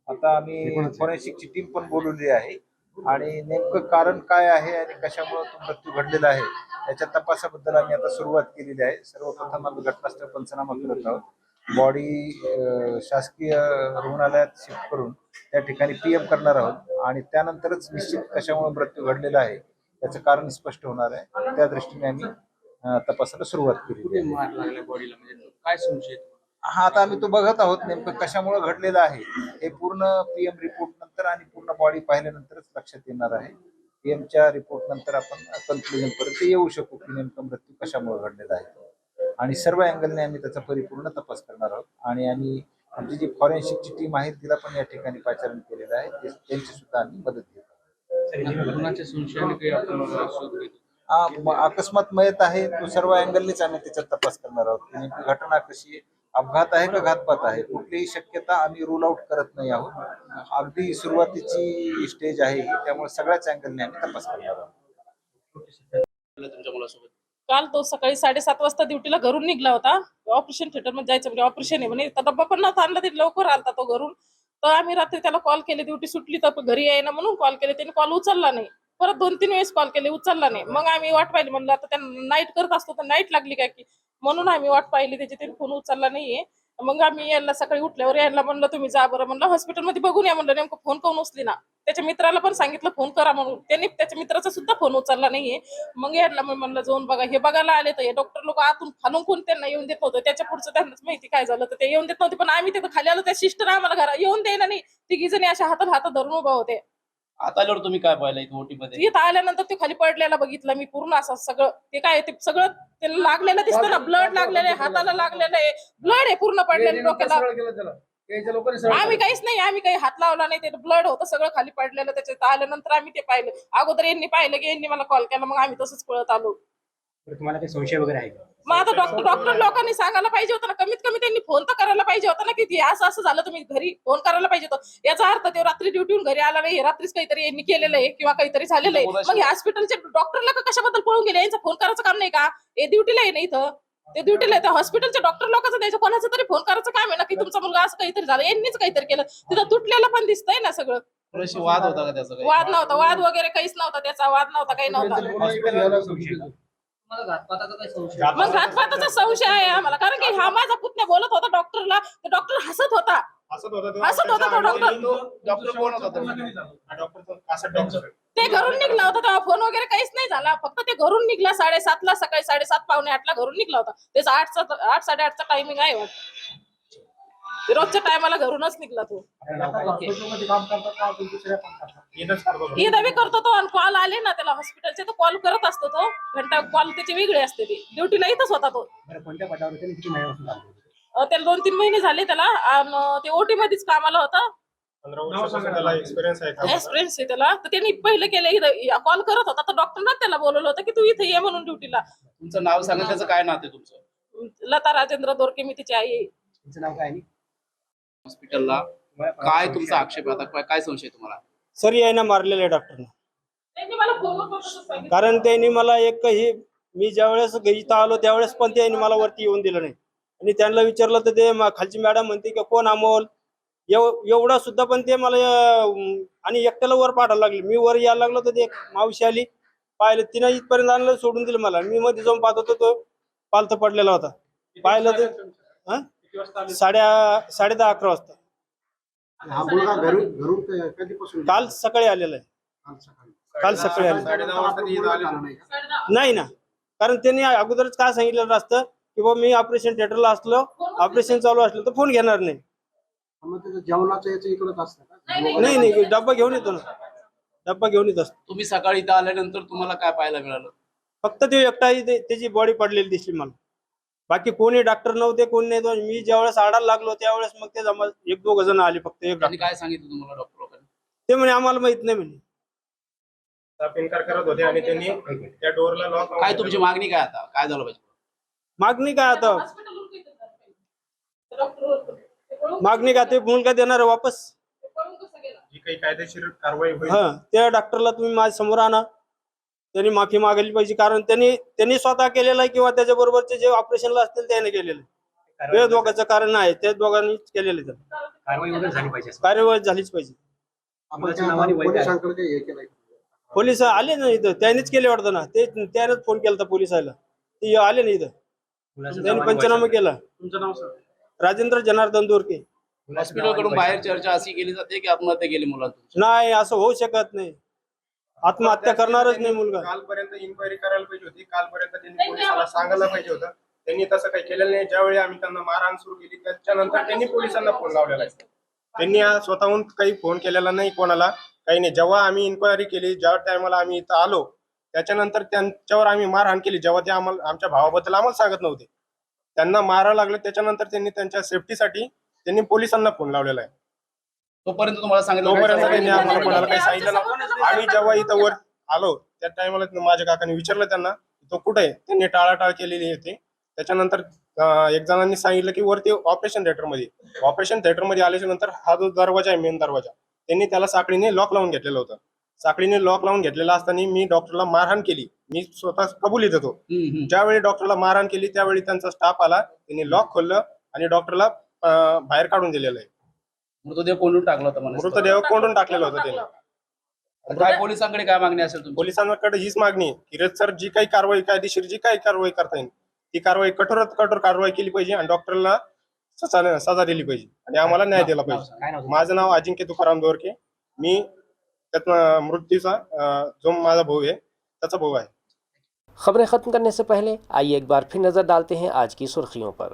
आता आम्ही फॉरेन्सिकची टीम पण बोलवली आहे आणि नेमकं कारण काय आहे आणि कशामुळे तो मृत्यू घडलेला आहे याच्या तपासाबद्दल आम्ही आता सुरुवात केलेली आहे. सर्वप्रथम आम्ही घटनास्थळ पंचनामा करत आहोत. बॉडी शासकीय रुग्णालयात शिफ्ट करून त्या ठिकाणी पीएम करणार आहोत आणि त्यानंतरच निश्चित कशामुळे मृत्यू घडलेला आहे याचं कारण स्पष्ट होणार आहे. त्या दृष्टीने आम्ही तपासाला सुरुवात केली आहे. हा, आता आम्ही तो बघत आहोत नेमकं कशामुळे घडलेलं आहे हे पूर्ण पीएम रिपोर्ट नंतर आणि पूर्ण बॉडी पाहिल्यानंतरच लक्षात येणार आहे. पीएमच्या रिपोर्ट नंतर आपण कन्क्लुजन पर्यंत येऊ शकू की नेमकं मृत्यू कशामुळे घडलेला आहे आणि सर्व अँगलने आम्ही त्याचा परिपूर्ण तपास करणार आहोत. आणि आमची जी फॉरेन्सिकची टीम आहे तिला पण या ठिकाणी पाचारण केलेलं आहे. त्यांची सुद्धा आम्ही मदत घेतो. अकस्मात मयत आहे तो सर्व अँगलनेच आम्ही त्याचा तपास करणार आहोत. नेमकी घटना कशी आहे, अपघात आहे का घातपात आहे, कुठलीही शक्यता आम्ही रूल आउट करत नाही आहोत. अगदी सुरुवातीची स्टेज आहे ही, त्यामुळे सगळ्याच अँगलने आम्ही तपास करणार आहोत. काल तो सकाळी 7:30 वाजता ड्युटीला घरून निघला होता. ऑपरेशन थिएटर मध्ये जायचं म्हणजे ऑपरेशन आहे म्हणे. डब्बा पण नव्हता आणला, ते लवकर आलता तो घरून. तर आम्ही रात्री त्याला कॉल केले, ड्युटी सुटली तर घरी यायना म्हणून कॉल केले. त्याने कॉल उचलला नाही. परत 2-3 वेळेस कॉल केले, उचलला नाही. मग आम्ही वाट पाहिली, म्हणलं आता त्यांना नाईट करत असतो तर नाईट लागली काय की, म्हणून आम्ही वाट पाहिली. त्याची त्याने फोन उचलला नाहीये. मग आम्ही यायला सकाळी उठल्यावर यायला म्हणलं तुम्ही जा बरं, म्हणलं हॉस्पिटलमध्ये बघून या. म्हणलं नेमकं फोन कोण उचली ना. त्याच्या मित्राला पण सांगितलं फोन करा म्हणून, त्यांनी त्याच्या मित्राचा सुद्धा फोन उचलला नाहीये. मग यायला म्हणलं जाऊन बघा. हे बघायला आले तर हे डॉक्टर लोक आतून खालून कोण त्यांना येऊन देत नव्हतं. त्याच्या पुढचं त्यांनाच माहिती काय झालं तर ते येऊन देत नव्हते. पण आम्ही तिथं खाली आलो, त्या सिस्टर आम्हाला घरा येऊन द्यायला नाही. तिघी जणी अशा हातात धरून उभा होते. आता आल्यावर तुम्ही काय पाहिलं ओटी मध्ये? इथं आल्यानंतर ते खाली पडलेला बघितलं मी पूर्ण. असं सगळं ते काय ते सगळं त्याला लागलेलं दिसतं ना, ब्लड लागलेलं आहे, हाताला लागलेलं आहे, ब्लड आहे पूर्ण पडलेलं डोक्याला. आम्ही काहीच नाही, आम्ही काही हात लावला नाही. ते ब्लड होतं सगळं खाली पडलेलं. त्याच्यात आल्यानंतर आम्ही ते पाहिलं. अगोदर यांनी पाहिलं की यांनी मला कॉल केला, मग आम्ही तसंच पळत आलो. तुम्हाला काही संशय वगैरे आहे का? मग आता डॉक्टर लोकांनी सांगायला पाहिजे होतं ना, कमीत कमी त्यांनी फोन तर करायला पाहिजे होता ना की असं झालं, तुम्ही घरी फोन करायला पाहिजे होतं. याचा अर्थ ते रात्री ड्युटीहून घरी आला नाही, रात्रीच काहीतरी यांनी केलेलं आहे किंवा काहीतरी झालेलं आहे. मग हॉस्पिटलच्या डॉक्टरला कशाबद्दल पळून गेले? यांचा फोन करायचं काम नाही का? हे ड्युटीला आहे ना इथं, ते ड्युटीला आहे. हॉस्पिटलच्या डॉक्टर लोकांचं द्यायचं, कोणाचं तरी फोन करायचं काम आहे ना की तुमचा मुलगा असं काहीतरी झालं, यांनीच काहीतरी केलं. तिथं तुटलेलं पण दिसतंय ना सगळं. वाद होता का त्याचा? वाद नव्हता, वाद वगैरे काहीच नव्हता. त्याचा वाद नव्हता, काही नव्हता. मग घातपाताचा संशय आहे आम्हाला, कारण की हा माझा पुतण्या बोलत होता डॉक्टरला, तर डॉक्टर हसत होता तो डॉक्टर. ते घरून निघला होता तेव्हा फोन वगैरे काहीच नाही झाला. फक्त ते घरून निघला 7:30ला, सकाळी 7:30 पावणे 8ला घरून निघला होता. त्याचा 8-8:30चा टायमिंग आहे वाटतं. रोजच्या टायमाला घरूनच निघला तो. इथं बी करतो तो, आणि कॉल आले ना त्याला हॉस्पिटलचे तर कॉल करत असतो तो. घंटा कॉल त्याचे वेगळे असते. ते ड्युटीला इथंच होता तो. कोणत्या पदावर किती महिन्यापासून? त्याला 2-3 महिने झाले त्याला, आणि ते ओटी मध्येच कामाला होता. एक्सपिरियन्स आहे त्याला. तर त्यांनी पहिलं केलं, कॉल करत होता तर डॉक्टरना त्याला बोलवलं होतं की तू इथे ये म्हणून ड्युटीला. तुमचं नाव सांगा, त्याचं काय नाव आहे तुमचं? लता राजेंद्र दोरके, मी तिची आई आहे. तुमचं नाव काय? हॉस्पिटलला काय तुमचा आक्षेप आता, काय संशय तुम्हाला? सर यायना मारलेलं आहे डॉक्टरना. त्यांनी मला फोनवर सांगितलं, कारण त्यांनी मला एकही, मी ज्यावेळेस इथं आलो त्यावेळेस पण त्यांनी मला वरती येऊन दिलं नाही. आणि त्यांना विचारलं तर ते खालची मॅडम म्हणते की कोण अमोल, एवढा सुद्धा पण ते मला, आणि एकट्याला वर पाठायला लागले. मी वर यायला लागलो तर ते मावशी आली, पाहिलं तिनं इथपर्यंत आणलं, सोडून दिलं मला. मी मध्ये जाऊन पाहत होतो, तो पालथ पडलेला होता. पाहिलं तर 10:30-11 वाजता. हा मुलगा घरून कधीपासून काल सकाळी आलेला आहे. काल सकाळी आलेला नाही ना, कारण त्यांनी अगोदरच काय सांगितलेलं असतं की बाबा मी ऑपरेशन थिएटरला असलो, ऑपरेशन चालू असलं तर फोन घेणार नाही. जेवणाचं याचं इकडंच असतं का? नाही, डब्बा घेऊन येतो ना, डब्बा घेऊन येत असतो. तुम्ही सकाळी इथं आल्यानंतर तुम्हाला काय पाहायला मिळालं? फक्त ते एकटा त्याची बॉडी पडलेली दिसली मला. बाकी कोणी डॉक्टर नव्हते, कोणी नाही. मी ज्यावेळेस आडायला लागलो त्यावेळेस मग ते जमा 1-2 जण आले फक्त. एक त्यांनी काय सांगितलं तुम्हाला डॉक्टर लोकांनी? ते म्हणे आम्हाला माहित नाही म्हणे. इन्कार करत होते आणि त्यांनी त्या डोअरला लॉक. काय तुमची मागणी काय आता? काय झालं पाहिजे? मागणी काय आता? मागणी काय, ते मुलगा देणार आहे वापस. जी काही कायदेशीर कारवाई होईल त्या डॉक्टरला तुम्ही माझ्या समोर आणा, त्यांनी माफी मागायला पाहिजे. कारण त्यांनी स्वतः केलेलं आहे किंवा त्याच्या बरोबरचे जे ऑपरेशनला असतील त्याने केलेलं आहे. हे दोघांचं कारण आहे, त्या दोघांनीच केलेलं आहे. कारवाई वगैरे झाली पाहिजे. कार्यवाही झालीच पाहिजे. पोलिसांकडे हे केलंय. पोलिस आले ना इथं, त्यांनीच केले वाटतं ना. त्यानेच फोन केला पोलिसाला, ते आले ना इथं. त्यांनी पंचनामा केला. तुमचं नाव सर? राजेंद्र जनार्दन दोरके. हॉस्पिटल कडून बाहेर चर्चा अशी केली जाते की आत्महत्या केली मुलांची. नाही, असं होऊ शकत नाही. आत्महत्या करणारच नाही मुलगा. कालपर्यंत इन्क्वायरी करायला पाहिजे होती. कालपर्यंत त्यांनी पोलिसांना सांगायला पाहिजे होतं. त्यांनी तसं काही केलेलं नाही. ज्यावेळी आम्ही त्यांना मारहाण सुरू केली त्याच्यानंतर त्यांनी पोलिसांना फोन लावलेला आहे. त्यांनी स्वतःहून काही फोन केलेला नाही कोणाला, काही नाही. जेव्हा आम्ही इन्क्वायरी केली, ज्या टायमाला आम्ही इथं आलो त्याच्यानंतर त्यांच्यावर आम्ही मारहाण केली. जेव्हा ते आमच्या भावाबद्दल आम्हाला सांगत नव्हते, त्यांना मारायला लागलं. त्याच्यानंतर त्यांनी त्यांच्या सेफ्टीसाठी त्यांनी पोलिसांना फोन लावलेला आहे. तोपर्यंत तुम्हाला सांगितलं? तोपर्यंत त्यांनी आम्हाला कोणाला काही सांगितलं नाही. आम्ही जेव्हा इथं वर आलो त्या टायमाला माझ्या काकांनी विचारलं त्यांना तो कुठे आहे. त्यांनी टाळाटाळ केलेली होती. त्याच्यानंतर एक जणांनी सांगितलं की वरती ऑपरेशन थिएटरमध्ये आल्याच्या नंतर हा जो दरवाजा आहे, मेन दरवाजा, त्यांनी त्याला साखळीने लॉक लावून घेतलेलं होतं. साखळीने लॉक लावून घेतलेला असताना मी डॉक्टरला मारहाण केली. मी स्वतः कबुलीत होतो. ज्यावेळी डॉक्टरला मारहाण केली त्यावेळी त्यांचा स्टाफ आला, त्यांनी लॉक खोललं आणि डॉक्टरला बाहेर काढून दिलेलं आहे. मृतदेह कोंडून टाकला होता? मृतदेह कोंडून टाकलेला होता त्यांनी. काय पोलिसांकडे काय मागणी असेल तुमची? पोलिसांकडे हीच मागणी आहे की सर जी काही कारवाई, कायदेशीर जी काही कारवाई करता येईल ती कारवाई कठोरात कठोर कारवाई केली पाहिजे आणि डॉक्टरला सजा दिली पाहिजे आणि आम्हाला न्याय दिला पाहिजे. माझं नाव अजिंक्य तुकाराम दोरके. मी त्यात मृत्यूचा जो माझा भाऊ आहे त्याचा भाऊ आहे. खबरें खत्म करने से पहले आइए एक बार फिर नजर डालते हैं आज की सुर्खियों पर।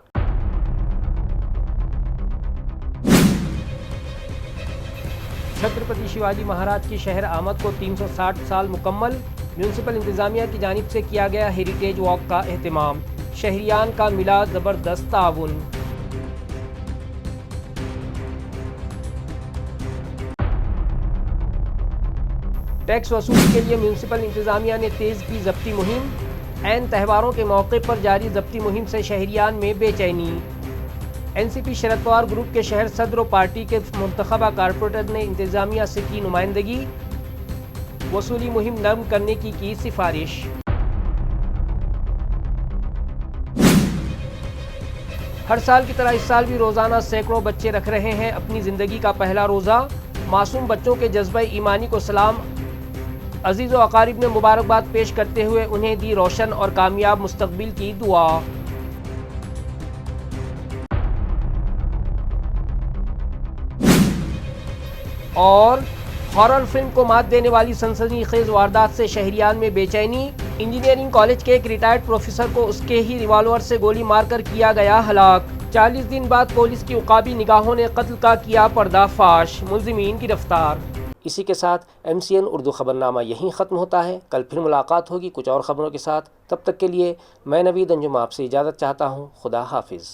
छत्रपति शिवाजी महाराज की शहर आमद को 360 साल मुकम्मल। म्यूनसिपल इंतजामिया की जानिब से किया गया हेरिटेज वॉक का एहतमाम। शहरियान का मिला जबरदस्त ताउन। टैक्स वसूली के लिए म्यूनसिपल इंतजामिया ने तेज की जब्ती मुहिम। ऐन त्योहारों के मौके पर जारी जब्ती मुहिम से शहरियान में बेचैनी। एनसीपी शरद पवार ग्रुप के शहर सदर पार्टी के मुंतखबा कारपोरेटर ने इंतजामिया से की नुमाइंदगी। वसूली मुहिम नरम करने की सिफारिश। हर साल की तरह इस साल भी रोज़ाना सैकड़ों बच्चे रख रहे हैं अपनी ज़िंदगी का पहला रोज़ा। मासूम बच्चों के जज्बे ईमानी को सलाम। अजीज़ व अकारिब ने मुबारकबाद पेश करते हुए उन्हें दी रोशन और कामयाब मुस्तकबिल की दुआ। और हॉरर फिल्म को मात देने वाली सनसनीखेज वारदात से शहरियान में बेचैनी। इंजीनियरिंग कॉलेज के एक रिटायर्ड प्रोफेसर को उसके ही रिवॉल्वर से गोली मारकर किया गया हलाक। 40 दिन बाद पुलिस की उकाबी निगाहों ने कत्ल का किया पर्दाफाश। मुल्जिमीन गिरफ्तार। इसी के साथ MCN उर्दू खबरनामा यहीं ख़त्म होता है। कल फिर मुलाकात होगी कुछ और ख़बरों के साथ। तब तक के लिए मैं नवीद अंजुम आपसे इजाज़त चाहता हूँ। खुदा हाफिज़।